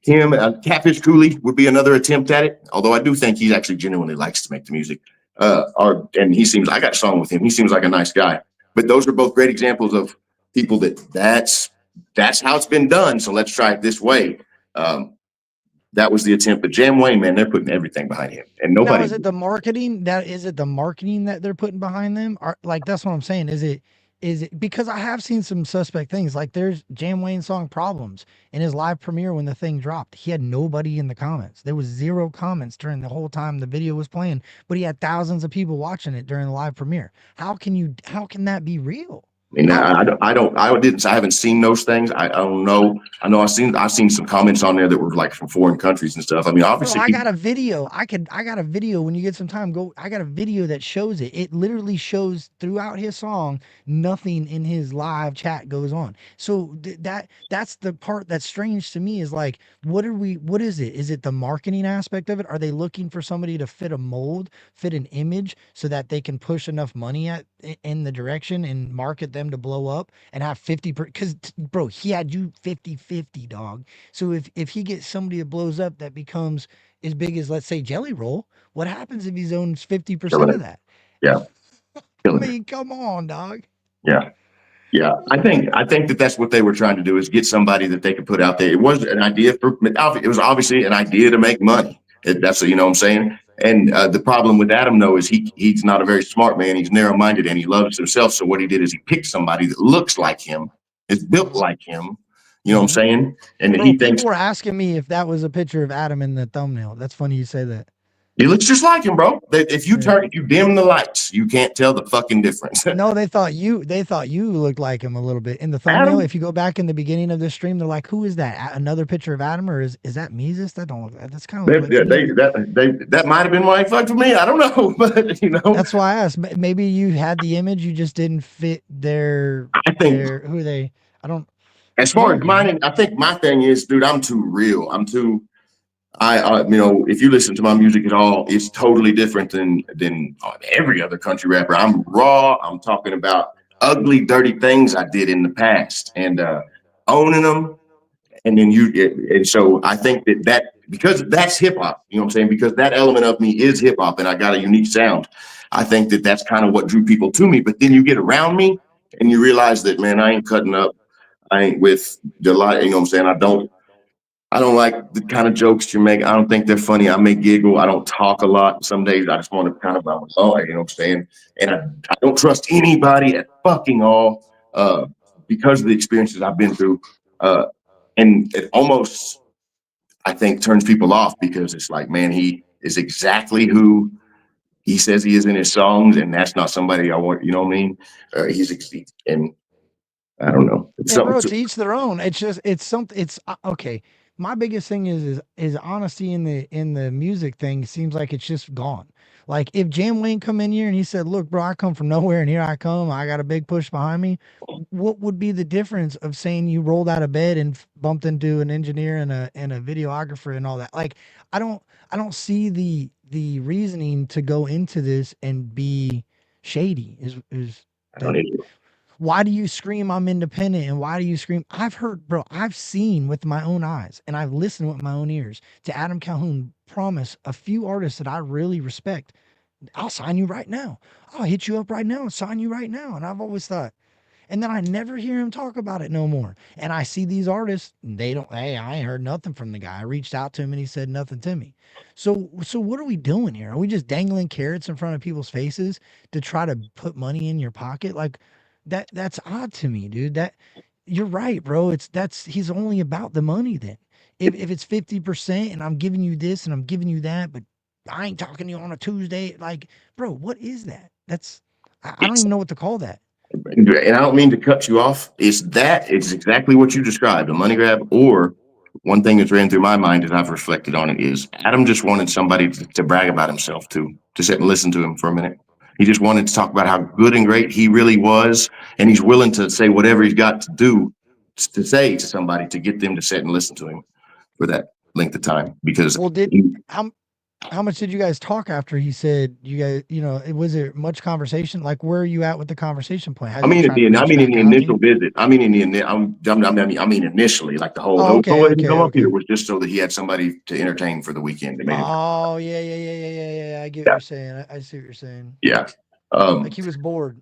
him, Catfish Cooley would be another attempt at it. Although I do think he actually genuinely likes to make the music. And I got a song with him. He seems like a nice guy. But those are both great examples of people that's how it's been done. So let's try it this way. That was the attempt. But Jam Wayne, man, they're putting everything behind him, and nobody. Now, is it the marketing that they're putting behind them? Or like that's what I'm saying. Is it because I have seen some suspect things. Like there's Jam Wayne's song Problems in his live premiere when the thing dropped. He had nobody in the comments. There was 0 comments during the whole time the video was playing, but he had thousands of people watching it during the live premiere. How can that be real? I mean, I haven't seen those things. I don't know. I know I've seen some comments on there that were like from foreign countries and stuff. I mean, obviously, Bro, I got a video. I got a video when you get some time. I got a video that shows it. It literally shows throughout his song, nothing in his live chat goes on. So that's the part that's strange to me is like, what is it? Is it the marketing aspect of it? Are they looking for somebody to fit a mold, fit an image so that they can push enough money in the direction and market them to blow up and have 50 because bro, he had you 50-50, dog. So if he gets somebody that blows up that becomes as big as, let's say, Jelly Roll, what happens if he owns 50% of that? Yeah. I mean, come on, dog. Yeah. Yeah. I think that's what they were trying to do is get somebody that they could put out there. It was an idea it was obviously an idea to make money. That's you know what I'm saying? And the problem with Adam, though, is he's not a very smart man. He's narrow-minded and he loves himself. So what he did is he picked somebody that looks like him, is built like him. You know what I'm saying? And Bro, he thinks people were asking me if that was a picture of Adam in the thumbnail. That's funny you say that. he looks just like him, bro. If you dim the lights, you can't tell the fucking difference. No, they thought you looked like him a little bit in the thumbnail. Adam? If you go back in the beginning of the stream, they're like, "Who is that? Another picture of Adam, or is that Mises? That don't look. That's kind of that might have been why he fucked with me. I don't know, but you know, that's why I asked. Maybe you had the image, you just didn't fit their. I think who they. I don't. As far as mine, I think my thing is, dude, I'm too real. You know, if you listen to my music at all, it's totally different than every other country rapper. I'm raw. I'm talking about ugly, dirty things I did in the past and owning them. And then and so I think that because that's hip hop, you know what I'm saying? Because that element of me is hip hop and I got a unique sound. I think that's kind of what drew people to me. But then you get around me and you realize that, man, I ain't cutting up. I ain't with delight. You know what I'm saying? I don't like the kind of jokes you make. I don't think they're funny. I may giggle. I don't talk a lot. Some days I just want to kind of, you know what I'm saying? And I don't trust anybody at fucking all because of the experiences I've been through. And it almost, I think, turns people off because it's like, man, he is exactly who he says he is in his songs. And that's not somebody I want, you know what I mean? And I don't know. Bro, to each their own. It's something. It's okay. My biggest thing is honesty in the music thing. Seems like it's just gone. Like if Jam Wayne come in here and he said, "Look, bro, I come from nowhere and here I come. I got a big push behind me." What would be the difference of saying you rolled out of bed and bumped into an engineer and a videographer and all that? Like I don't see the reasoning to go into this and be shady. Why do you scream I'm independent and why do you scream? I've seen with my own eyes and I've listened with my own ears to Adam Calhoun promise a few artists that I really respect I'll sign you right now. I'll hit you up right now and sign you right now. And I've always thought, and then I never hear him talk about it no more. And I see these artists, they don't, hey, I ain't heard nothing from the guy. I reached out to him and he said nothing to me. So what are we doing here? Are we just dangling carrots in front of people's faces to try to put money in your pocket? Like that's odd to me, dude. That you're right, bro. He's only about the money then. If it's 50% and I'm giving you this and I'm giving you that, but I ain't talking to you on a Tuesday, like, bro, what is that? I don't even know what to call that. And I don't mean to cut you off. It's exactly what you described, a money grab. Or one thing that's ran through my mind as I've reflected on it is Adam just wanted somebody to brag about himself to sit and listen to him for a minute. He just wanted to talk about how good and great he really was, and he's willing to say whatever he's got to do to say to somebody to get them to sit and listen to him for that length of time. Because Well, how much did you guys talk after he said you guys, was there much conversation? Like, where are you at with the conversation plan? Has he tried to I reach mean, in back the out to you? initial visit, I mean, initially, like the whole, Oh, don't okay, let him okay, come up okay. here was just so that he had somebody to entertain for the weekend. They made it. Oh, yeah, yeah, yeah, yeah, yeah, yeah. I get what Yeah. you're saying. I see what you're saying. Yeah. Like he was bored.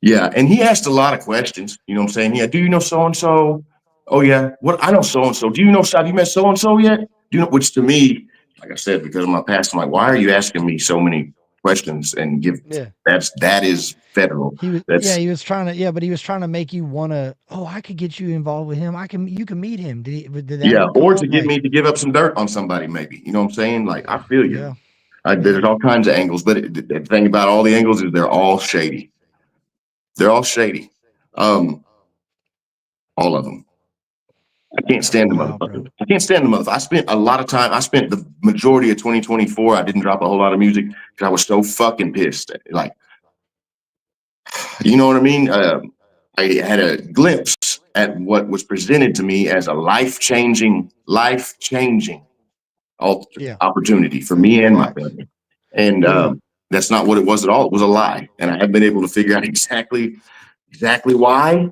Yeah. And he asked a lot of questions. You know what I'm saying? Yeah. Do you know so and so? Oh, yeah. What? I know so and so. Do you know, have you met so and so yet? Do you know, which to me, like I said, because of my past, I'm like, why are you asking me so many questions and Yeah. that is federal. Yeah, That's, he was trying to, yeah, but he was trying to make you want to, oh, I could get you involved with him. You can meet him. Did that yeah. ever come Or to up? get Like, me to give up some dirt on somebody, maybe. You know what I'm saying? Like, I feel you. yeah, There's yeah. all kinds of angles, but the thing about all the angles is they're all shady. They're all shady. Um, all of them. I can't That's stand the wild, motherfuckers. bro. I can't stand the motherfuckers. I spent a lot of time. I spent the majority of 2024. I didn't drop a whole lot of music because I was so fucking pissed. Like, you know what I mean? I had a glimpse at what was presented to me as a life changing Yeah, opportunity for me and my facts. family. And Yeah. that's not what it was at all. It was a lie. And I have been able to figure out exactly why.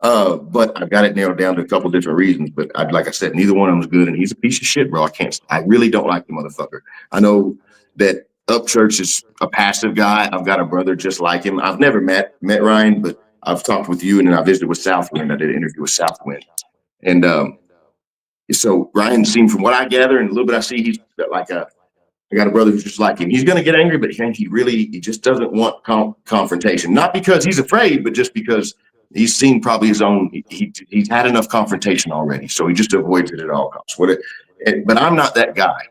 But I've got it narrowed down to a couple different reasons. But like I said, neither one of them is good. And he's a piece of shit, bro. I really don't like the motherfucker. I know that Upchurch is a passive guy. I've got a brother just like him. I've never met Ryan, but I've talked with you and then I visited with Southwind. I did an interview with Southwind. And so Ryan seemed, from what I gather and a little bit I see, he's like I got a brother who's just like him. He's going to get angry, but he just doesn't want confrontation. Not because he's afraid, but just because he's seen probably his own. He's had enough confrontation already, so he just avoids it at all costs. But I'm not that guy.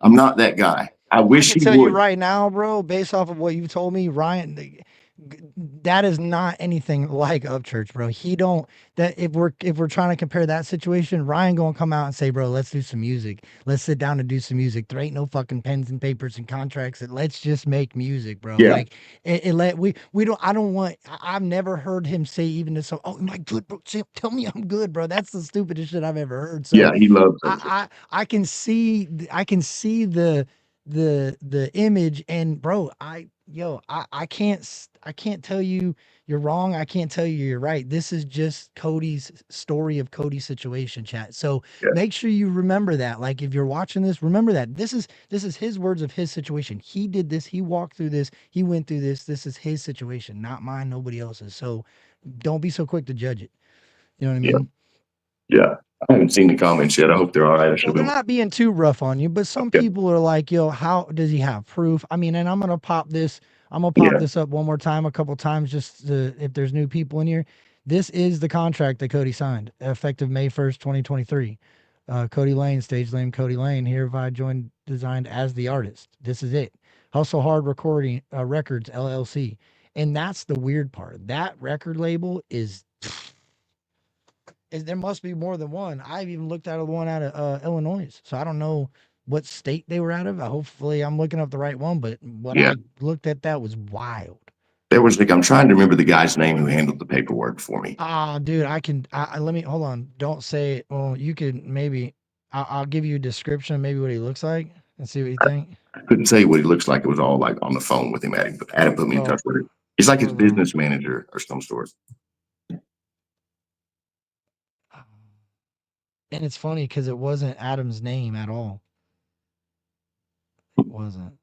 I'm not that guy. I I wish can he tell you would. right now, bro, based off of what you told me, Ryan, that is not anything like Upchurch, bro. He don't that if we're trying to compare that situation, Ryan gonna come out and say, bro, let's do some music. Let's sit down and do some music. There ain't no fucking pens and papers and contracts. Let's just make music, bro. Yeah, Like it let we don't I don't want I've never heard him say even this. Oh, am I good, bro? Tell me I'm good, bro. That's the stupidest shit I've ever heard. So yeah, he loves those. I can see the image and bro I can't tell you you're wrong. I can't tell you you're right. This is just Cody's story of Cody's situation, chat. So Yeah, make sure you remember that. Like if you're watching this, remember that this is his words of his situation. He did this, he walked through this, he went through this. This is his situation, not mine, nobody else's. So don't be so quick to judge it. You know what I yeah, mean? yeah. I haven't seen the comments yet. I hope they're all right. I should Well, have they're been. not being too rough on you, but some Yeah, people are like, yo, how does he have proof? I mean, and I'm gonna pop yeah, this up one more time, a couple times, just if there's new people in here. This is the contract that Cody signed, effective May 1st, 2023. Cody Lane, stage name Cody Lane, hereby joined designed as the artist. This is it. Hustle Hard Recording Records LLC. And that's the weird part. That record label is there must be more than one. I've even looked at one out of Illinois, so I don't know what state they were out of. Hopefully, I'm looking up the right one. But what yeah. I looked at that was wild. There was like I'm trying to remember the guy's name who handled the paperwork for me. Ah, dude, I can. Let me hold on. Don't say it. Well, you could maybe. I'll give you a description of maybe what he looks like and see what you think. I couldn't tell you what he looks like. It was all like on the phone with him. Adam put me in touch Oh, with him. He's like his hold on. business manager or some sort. And it's funny because it wasn't Adam's name at all. It wasn't.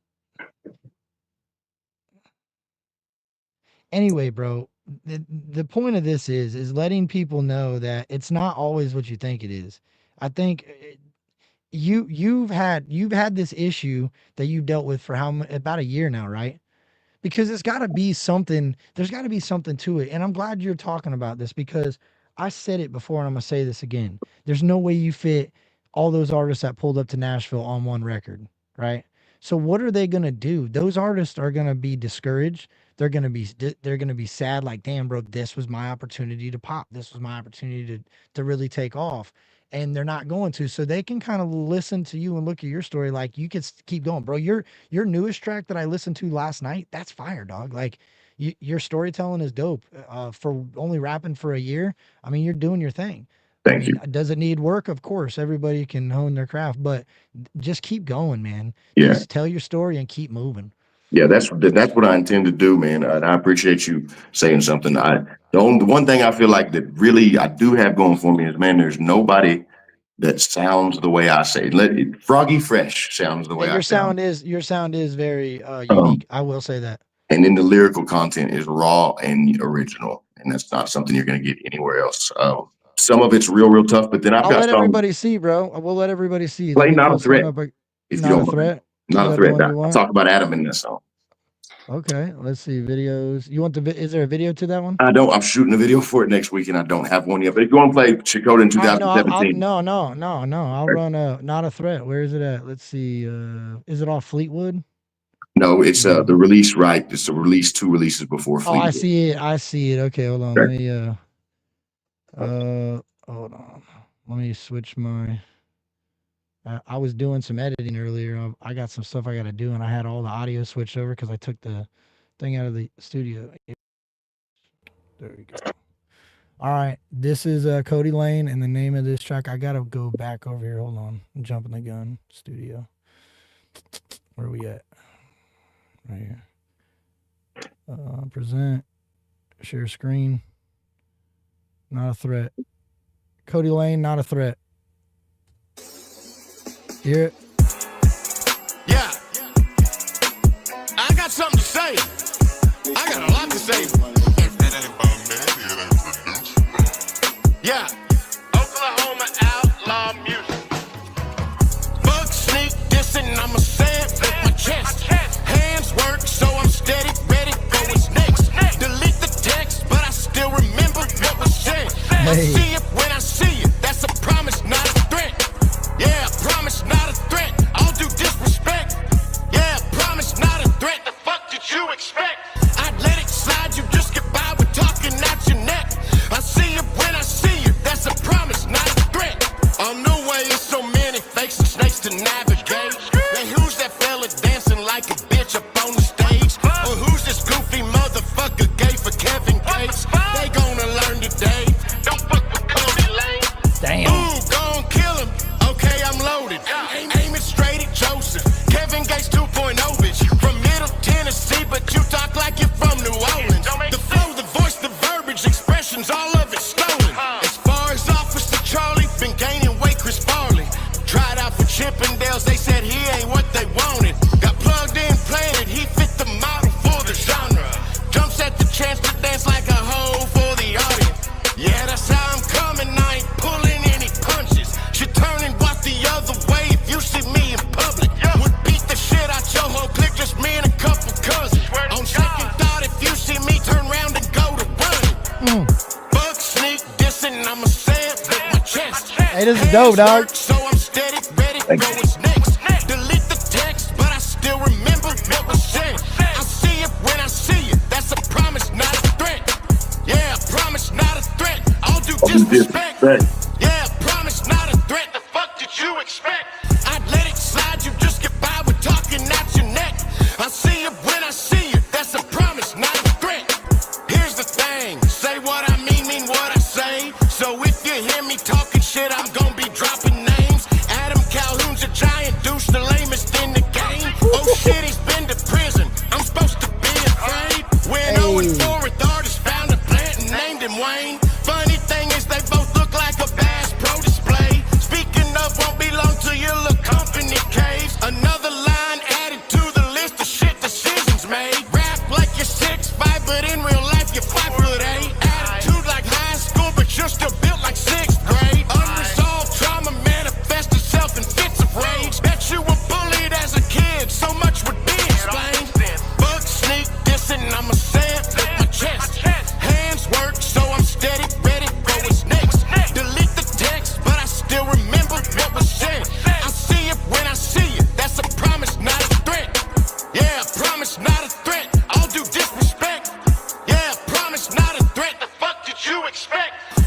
Anyway, bro, the point of this is letting people know that it's not always what you think it is. I think you've had this issue that you dealt with for about a year now, right? Because it's got to be something. There's got to be something to it, and I'm glad you're talking about this because I said it before, and I'm gonna say this again. There's no way you fit all those artists that pulled up to Nashville on one record, right? So what are they gonna do? Those artists are gonna be discouraged. They're gonna be sad, like, damn, bro, this was my opportunity to pop. This was my opportunity to really take off. And they're not going to. So they can kind of listen to you and look at your story like you could keep going, bro. Your newest track that I listened to last night, that's fire, dog. Like your storytelling is dope. For only rapping for a year, I mean, you're doing your thing. Thank you. Does it need work? Of course, everybody can hone their craft, but just keep going, man. Yeah. Just tell your story and keep moving. Yeah, that's what I intend to do, man. I appreciate you saying something. The one thing I feel like that really I do have going for me is, man, there's nobody that sounds the way I say. Froggy Fresh sounds the way I sound. Your sound is very unique. I will say that. And then the lyrical content is raw and original, and that's not something you're going to get anywhere else. Some of it's real tough, but then I'll let everybody see, bro. We'll let everybody see. Play Not a Threat. If you don't threat. Not a threat. I'll talk about Adam in this song. Okay, let's see videos. You want is there a video to that one? I don't. I'm shooting a video for it next week, and I don't have one yet. But if you want to play Chicago in 2017, no. I'll run Not a Threat. Where is it at? Let's see. Is it off Fleetwood? No, it's the release. Right, it's the release 2 releases before Fleetwood. Oh, I see it. Okay, hold on. Okay. Let me hold on. Let me switch my. I was doing some editing earlier. I got some stuff I got to do, and I had all the audio switched over because I took the thing out of the studio. There we go. All right, this is Cody Lane, and the name of this track. I gotta go back over here. Hold on, I'm jumping the gun. Studio. Where are we at? Right here. Present. Share screen. Not a threat. Cody Lane, Not a Threat. Hear it? Yeah. I got something to say. I got a lot to say. Yeah. Oklahoma outlaw music. Bug sneak dissing, I'ma say it with my chest. Hands work, so I'm steady, ready for what's next. Delete the text, but I still remember what was said. I see it when I see it. That's a promise, not a threat. Yeah, promise, not a threat. All due disrespect. Yeah, promise, not a threat. The fuck did you expect? I'd let it slide, you just get by with talking out your neck. I see it when I see it. That's a promise, not a threat. On the way, there's so many fakes and snakes to navigate. Now who's that fella dancing like a bitch up on the stage? Or who's this goofy motherfucker gay for Kevin Gates? They gonna learn today. Don't fuck with Cody Lane. Damn. Ooh, gon' kill him. Okay, I'm loaded. Aim it straight at Joseph. Kevin Gates 2.0, bitch. From Middle Tennessee, but you talk like you're from New Orleans. The flow, the voice, the verbiage, expressions, all of it stolen. As far as Officer Charlie, been gaining weight, Chris Farley. Tried out for Chippendales, they said he ain't what they wanted. Got plugged in, planted, he fit the model for the genre. Jumps at the chance to dance like a hoe for the audience. Yeah, that's how I'm coming, I ain't pulling any punches. Should turn and walk the other way if you see me in public. Would beat the shit out your whole clique, just me and a couple cousins. On second thought, if you see me, turn around and go to running. Bug sneak dissing, I'ma say it with my chest. Hey, this is dope, dog. So I'm steady, ready for what's next. Delete the text, but I still remember what was said. I see it when I see it. That's a promise, not a threat. Yeah, promise, not a threat. All due disrespect. Yeah, promise, not a threat. The fuck did you expect? I'd let it slide, you just get by with talking out your neck. I see it when I see it. That's a promise, not a threat. Here's the thing, say what I mean what I say. So if you hear me talking shit, I'm gonna be dropping names. Adam Calhoun's a giant douche, the lamest in the game. Oh shit, he's been to prison. I'm supposed to be afraid. When 0-4 with artists found a plant and named him Wayne. Funny thing is they both look like a Bass Pro display. Speaking of, won't be long till your little company caves. Another line added to the list of shit decisions made. Rap like you're 6'5", but in real life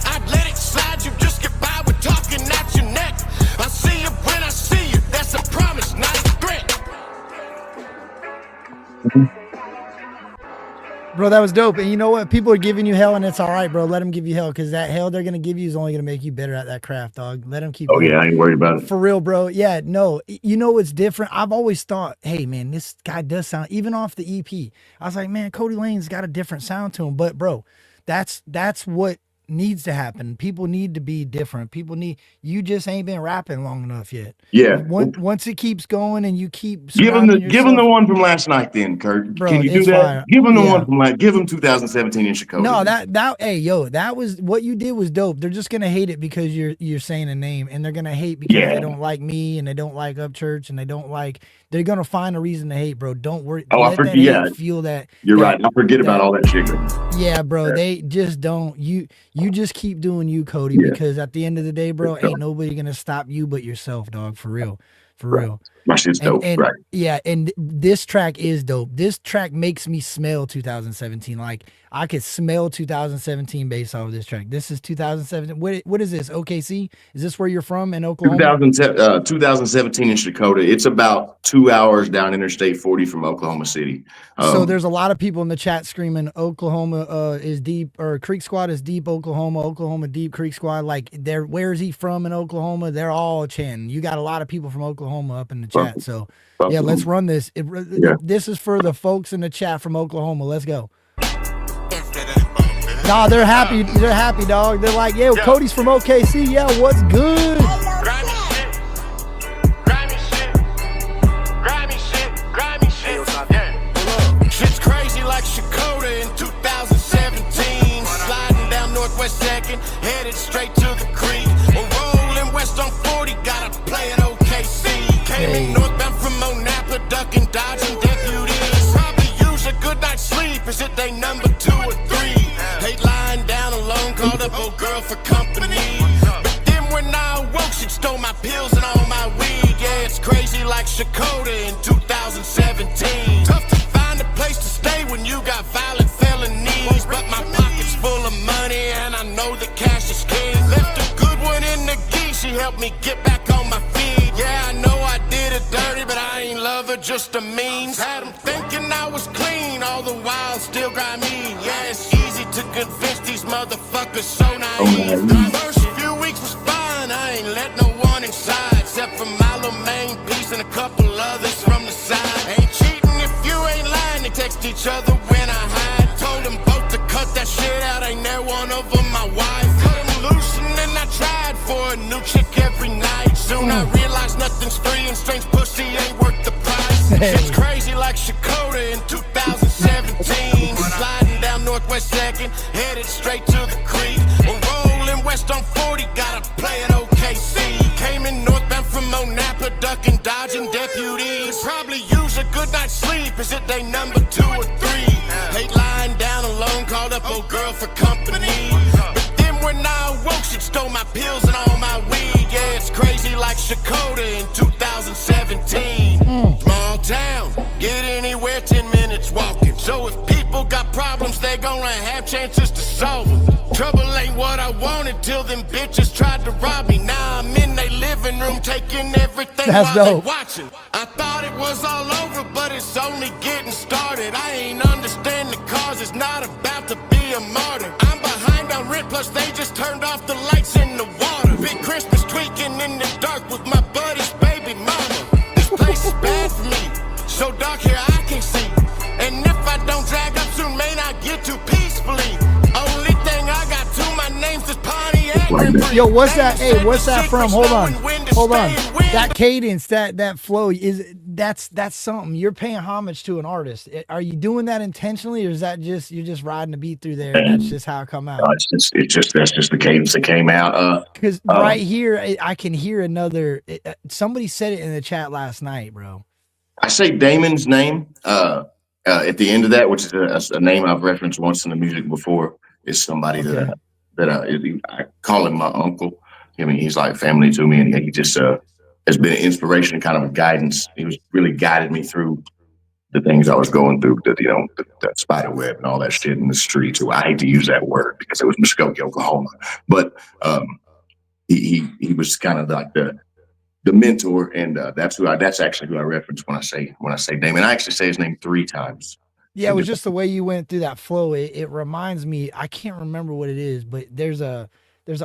I'd let it slide, you just get by with talking at your neck. I see you when I see you, that's a promise, not a threat. Bro, that was dope. And you know what? People are giving you hell, and it's all right, bro. Let them give you hell, because that hell they're going to give you is only going to make you better at that craft, dog. Let them keep Oh, going. yeah, I ain't worried about it. For real, bro. Yeah, no. You know what's different? I've always thought, hey, man, this guy does sound, even off the EP, I was like, man, Cody Lane's got a different sound to him. But, bro, that's what needs to happen. People need to be different. You just ain't been rapping long enough yet. Yeah. Once it keeps going and you keep Give him yourself, the one from last night, then, Kurt. Bro, Can you do it's that? fire. Give him the Yeah. one from give him 2017 in Chicago. No, that was what you did was dope. They're just gonna hate it because you're saying a name, and they're gonna hate because they don't like me, and they don't like Upchurch, and they're gonna find a reason to hate, bro. Don't worry. Oh, I forget. Yeah, feel that. You're right. I forget about all that shit. Yeah, bro. They just don't. You just keep doing you, Cody, because at the end of the day, bro, ain't nobody gonna stop you but yourself, dog. For real. My shit's dope. Right. Yeah, and this track is dope. This track makes me smell 2017. Like, I could smell 2017 based off of this track. This is 2017. What is this? OKC? Is this where you're from in Oklahoma? 2017 in Chicago. It's about 2 hours down Interstate 40 from Oklahoma City. So there's a lot of people in the chat screaming Oklahoma is deep, or Creek Squad is deep, Oklahoma deep, Creek Squad. Like, where is he from in Oklahoma? They're all chanting. You got a lot of people from Oklahoma up in the chat. So yeah, let's run this. This is for the folks in the chat from Oklahoma. Let's go. Nah, they're happy. They're happy, dog. They're like, yeah, Cody's from OKC. Yeah, what's good? Grimy shit. Yeah. Shit's crazy like Shakota in 2017. Sliding down Northwest 2nd, headed straight to the creek. We're rolling west on 40, gotta play at OKC. Came in northbound from Monapa, ducking, dodging deputies. Probably use a good night's sleep. Is it they number 2 or 3? Hate lying down alone, called up old girl for company. But then when I awoke, she stole my pills and all my weed. Yeah, it's crazy like Shakota in 2017. Tough to find a place to stay when you got violent felonies. But my pocket's full of money and I know that cash is king. Left a good one in the key, she helped me get back on my feet. Yeah, I know I did it dirty, but I ain't love her, just a means. Had them thinking I was clean, all the while still grimy. Yeah, it's easy to convince these motherfuckers so naive. The first few weeks was fine, I ain't let no one inside, except for my little main piece and a couple others from the side. Ain't cheating if you ain't lying, they text each other when I hide. Told them both to cut that shit out, ain't there one of them my wife. Cut them loose and then I tried for a new chick every night. Soon I realized nothing's free and strange pussy ain't worth the price. It's crazy like Shakota in 2017. Sliding down Northwest 2nd, headed straight to the creek. We're rolling west on 40, gotta play at OKC. Came in northbound from Monapa, ducking, dodging deputies. Probably use a good night's sleep. Is it they number 2 or 3? Hate lying down alone, called up old girl for company. But then when I awoke, she stole my pills and all my weed. Yeah, it's crazy like Shakota in 2017. Small town, get anywhere 10 minutes walking. So if people got problems, they gonna have chances to solve them. Trouble ain't what I wanted till them bitches tried to rob me. Now I'm in they living room taking everything That's while dope. they watching. I thought it was all over, but it's only getting started. I ain't understand the cause, it's not about to be a martyr. I'm behind on rent, plus they just turned off the lights in the water. Big Christmas tweaking in the dark with my buddy's baby mama. This place is bad for me, so dark here I can see. And if I don't drag up soon, may not get to peacefully. Only thing I got to my name's is Pontiac. Yo, what's that? Hey, what's that from? Hold on. That cadence, that flow that's something. You're paying homage to an artist. Are you doing that intentionally, or is that just you're just riding the beat through there and that's just how it come out? That's just the cadence that came out. Because right here, I can hear another. Somebody said it in the chat last night, bro. I say Damon's name at the end of that, which is a name I've referenced once in the music before. Is somebody that I call him my uncle. I mean, he's like family to me, and he just has been an inspiration, kind of a guidance. He was really guided me through the things I was going through, that spider web and all that shit in the streets. I hate to use that word because it was Muskogee, Oklahoma, but he was kind of like the mentor, and that's actually who I reference when I say Damon. I actually say his name 3 times. Yeah, it was just the way you went through that flow. It reminds me. I can't remember what it is, but there's an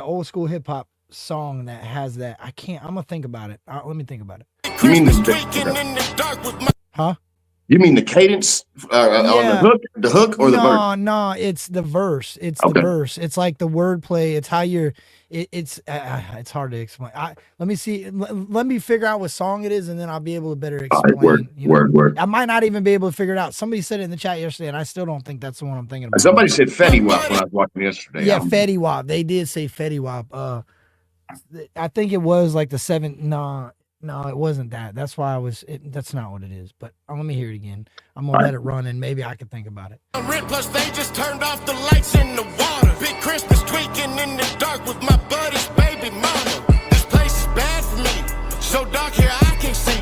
old school hip hop song that has that. I'm gonna think about it. Let me think about it. You mean huh? You mean the cadence on the hook? The hook or the verse? No, it's the verse. It's the verse. It's like the wordplay. It's how you're. It's hard to explain. Let me see. Let me figure out what song it is, and then I'll be able to better explain. Word. I might not even be able to figure it out. Somebody said it in the chat yesterday, and I still don't think that's the one I'm thinking about. Somebody said Fetty Wap when I was watching yesterday. Yeah, Fetty Wap. They did say Fetty Wap. I think it was like the 7. No, it wasn't that. That's why that's not what it is. But let me hear it again. I'm gonna let it run, and maybe I can think about it. Plus, they just turned off the lights in the water. Big Christmas tweaking in the dark with my buddy's baby mama. This place is bad for me, so dark here I can see.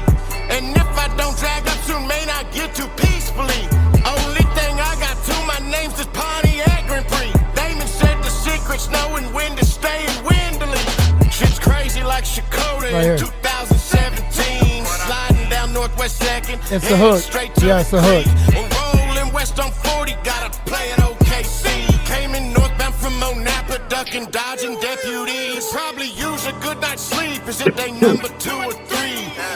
And if I don't drag up soon, may not get to peacefully. Only thing I got to my name's is Pontiac Grand Prix. Damon said the secret's knowing when to stay in Wendley. Shit's crazy like Shakota in 2017. Sliding down Northwest 2nd. It's the hook. Yeah, it's the hook. Rolling west on 40, gotta play at OKC. Came in northbound from Monapa, ducking, dodging deputies. Probably use a good night's sleep. Is it they number 2 or 3?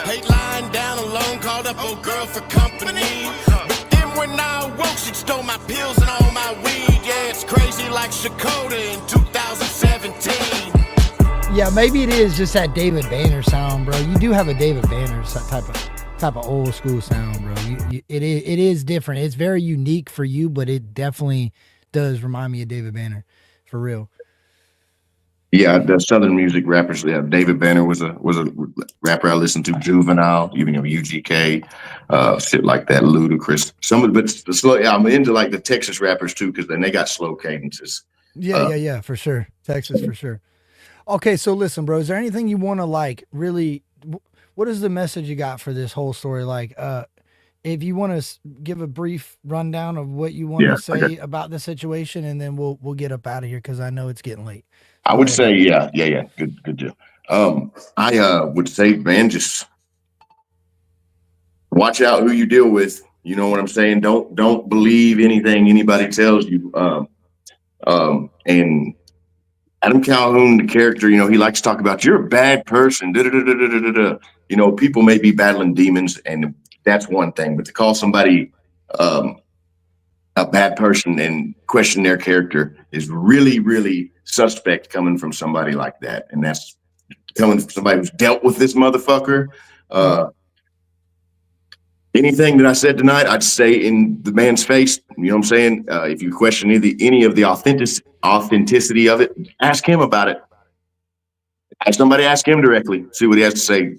Hate lying down alone, called up old girl for company. But then when I awoke, she stole my pills and all my weed. Yeah, it's crazy like Shakota in 2017. Yeah, maybe it is just that David Banner sound, bro. You do have a David Banner type of old school sound, bro. It is different. It's very unique for you, but it definitely does remind me of David Banner, for real. Yeah, the Southern music rappers. Yeah, David Banner was a rapper I listened to. Juvenile, UGK, shit like that. Ludacris. I'm into like the Texas rappers too, because then they got slow cadences. Yeah, for sure. Texas for sure. Okay, so listen, bro. Is there anything you want to like really? What is the message you got for this whole story? Like, if you want to give a brief rundown of what you want to say about the situation, and then we'll get up out of here because I know it's getting late. I would say, yeah. Good deal. I would say, man, just watch out who you deal with. You know what I'm saying? Don't believe anything anybody tells you. And Adam Calhoun, the character, he likes to talk about you're a bad person. People may be battling demons, and that's one thing. But to call somebody a bad person and question their character is really, really suspect coming from somebody like that. And that's coming from somebody who's dealt with this motherfucker. Anything that I said tonight, I'd say in the man's face. You know what I'm saying? If you question any of the authenticity of it, ask him about it. Somebody ask him directly, see what he has to say.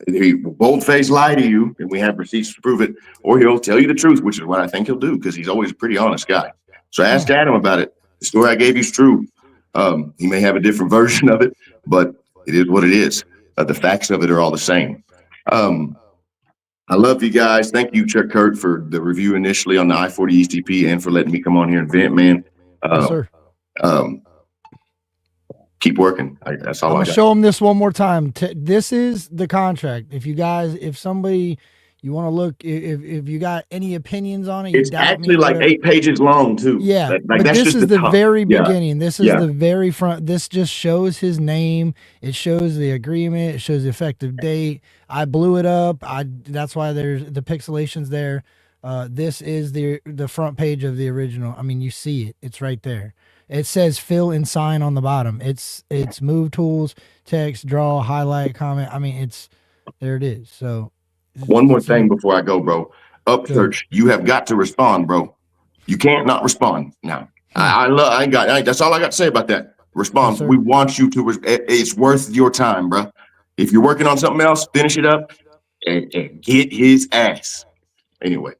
He will bold-faced lie to you, and we have receipts to prove it, or he'll tell you the truth, which is what I think he'll do, because he's always a pretty honest guy. So ask Adam about it. The story I gave you is true. He may have a different version of it, but it is what it is. The facts of it are all the same. I love you guys. Thank you, Chuck Kurt, for the review initially on the I-40 ECP and for letting me come on here and vent, man. Yes, sir. Keep working. That's all I'm gonna show them this one more time. This is the contract. If somebody you want to look, if you got any opinions on it, it's actually like 8 pages long too. Yeah, but this is the very beginning. This is the very front. This just shows his name. It shows the agreement. It shows the effective date. I blew it up. That's why there's the pixelations there. This is the front page of the original. I mean, you see it. It's right there. It says fill and sign on the bottom. It's move tools, text, draw, highlight, comment. I mean, there it is. So one more thing before I go, bro. Upchurch, you have got to respond, bro. You can't not respond now. That's all I got to say about that. Respond. Yes, we want you to. It's worth your time, bro. If you're working on something else, finish it up and get his ass. Anyway.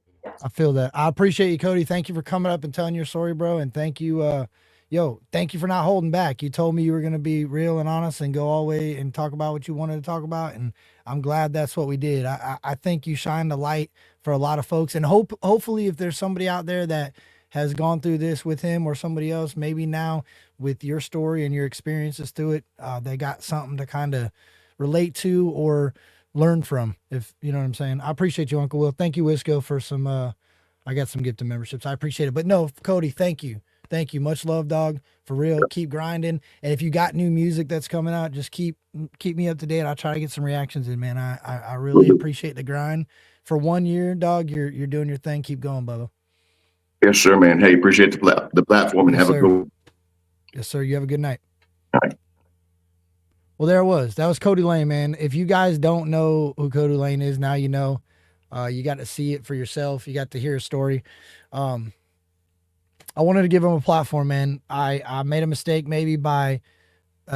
I feel that. I appreciate you, Cody. Thank you for coming up and telling your story, bro. And thank you, thank you for not holding back. You told me you were going to be real and honest and go all the way and talk about what you wanted to talk about. And I'm glad that's what we did. I think you shined a light for a lot of folks. And hopefully if there's somebody out there that has gone through this with him or somebody else, maybe now with your story and your experiences through it, they got something to kind of relate to or learn from, if you know what I'm saying. I appreciate you, Uncle Will. Thank you, Wisco, for some, I got some gifted memberships. I appreciate it. But no, Cody, thank you. Thank you. Much love, dog. For real. Keep grinding. And if you got new music that's coming out, just keep me up to date. I'll try to get some reactions in, man. I really appreciate the grind. For 1 year, dog, you're doing your thing. Keep going, Bubba. Yes, sir, man. Hey, appreciate the platform, and Yes, have a good. Yes, sir. You have a good night. All right. Well, there it was. That was Cody Lane, man. If you guys don't know who Cody Lane is, now you know. You got to see it for yourself. You got to hear his story. I wanted to give him a platform, man. I made a mistake maybe by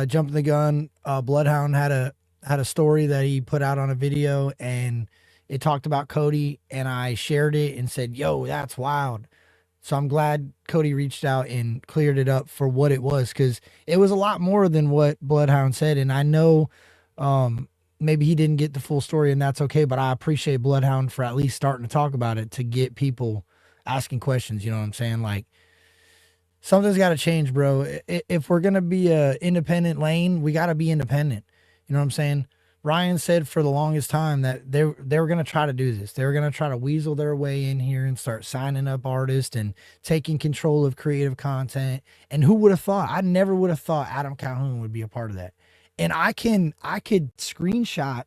jumping the gun. Bloodhound had a story that he put out on a video, and it talked about Cody, and I shared it and said, yo, that's wild. So I'm glad Cody reached out and cleared it up for what it was, because it was a lot more than what Bloodhound said. And I know maybe he didn't get the full story, and that's okay, but I appreciate Bloodhound for at least starting to talk about it to get people asking questions. You know what I'm saying? Like, something's got to change, bro. If we're going to be a independent lane, we got to be independent. You know what I'm saying? Ryan said for the longest time that they were going to try to do this. They were going to try to weasel their way in here and start signing up artists and taking control of creative content. And who would have thought? I never would have thought Adam Calhoun would be a part of that. And I could screenshot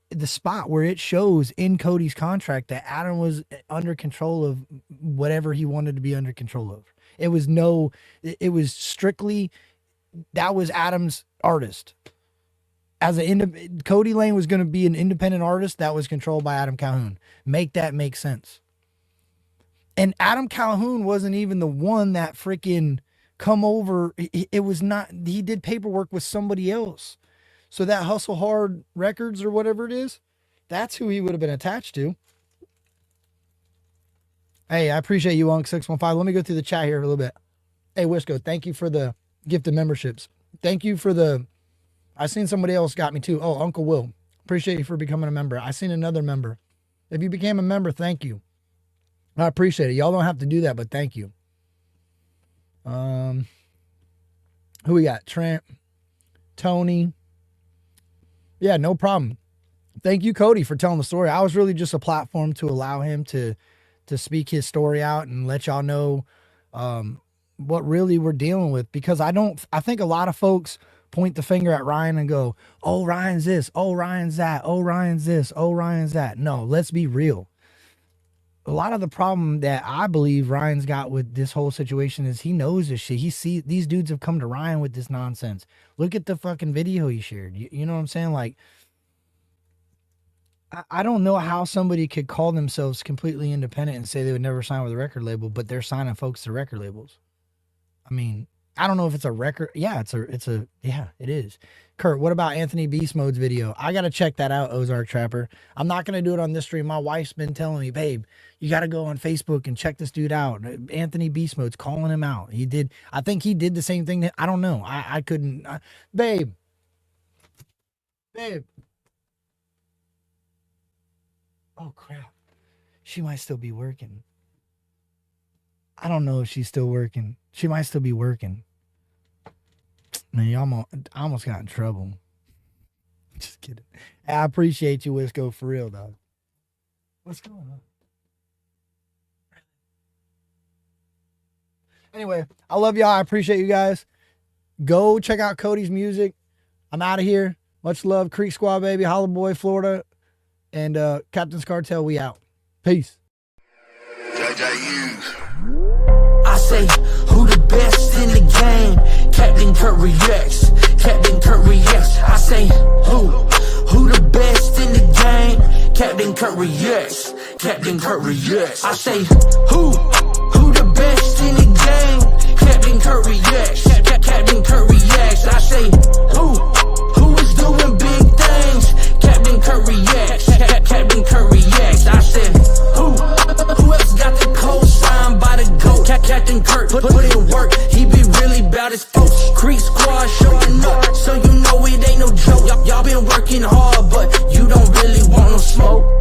the spot where it shows in Cody's contract that Adam was under control of whatever he wanted to be under control of. It was strictly, that was Adam's artist. Cody Lane was going to be an independent artist that was controlled by Adam Calhoun. Make that make sense. And Adam Calhoun wasn't even the one that freaking come over. It was not, he did paperwork with somebody else. So that Hustle Hard Records or whatever it is, that's who he would have been attached to. Hey, I appreciate you, Unk615. Let me go through the chat here a little bit. Hey, Wisco, thank you for the gifted memberships. Thank you for I seen somebody else got me too. Oh, Uncle Will. Appreciate you for becoming a member. I seen another member. If you became a member, thank you. I appreciate it. Y'all don't have to do that, but thank you. Who we got? Trent, Tony. Yeah, no problem. Thank you, Cody, for telling the story. I was really just a platform to allow him to speak his story out and let y'all know what really we're dealing with. Because I think a lot of folks point the finger at Ryan and go, oh, Ryan's this, oh, Ryan's that, oh, Ryan's this, oh, Ryan's that. No, let's be real. A lot of the problem that I believe Ryan's got with this whole situation is he knows this shit. He sees these dudes have come to Ryan with this nonsense. Look at the fucking video he shared. You know what I'm saying? Like, I don't know how somebody could call themselves completely independent and say they would never sign with a record label, but they're signing folks to record labels. I mean, I don't know if it's a record. Yeah, yeah, it is. Kurt, what about Anthony Beast Mode's video? I got to check that out, Ozark Trapper. I'm not going to do it on this stream. My wife's been telling me, babe, you got to go on Facebook and check this dude out. Anthony Beast Mode's calling him out. I think he did the same thing. I don't know. I couldn't. Babe. Oh, crap. She might still be working. I don't know if she's still working. She might still be working. Man, I almost got in trouble. Just kidding. I appreciate you, Wisco, for real, dog. What's going on? Anyway, I love y'all. I appreciate you guys. Go check out Cody's music. I'm out of here. Much love. Creek Squad, baby. Hollow Boy, Florida. And Captain's Cartel, we out. Peace. I say, who the best in the game? Captain Kurt reacts. Captain Kurt reacts. I say, who the best in the game? Captain Kurt reacts. Captain Kurt reacts. I say, who the best in the game? Captain Kurt reacts. Captain Kurt reacts. I say, who is doing big things? Captain Kurt reacts. Captain Kurt reacts. I said, who else got the cold sign by the GOAT? Captain Kurt put in work. He be really about his folks. Creek Squad showing up, so you know it ain't no joke. Y'all been working hard, but you don't really want no smoke.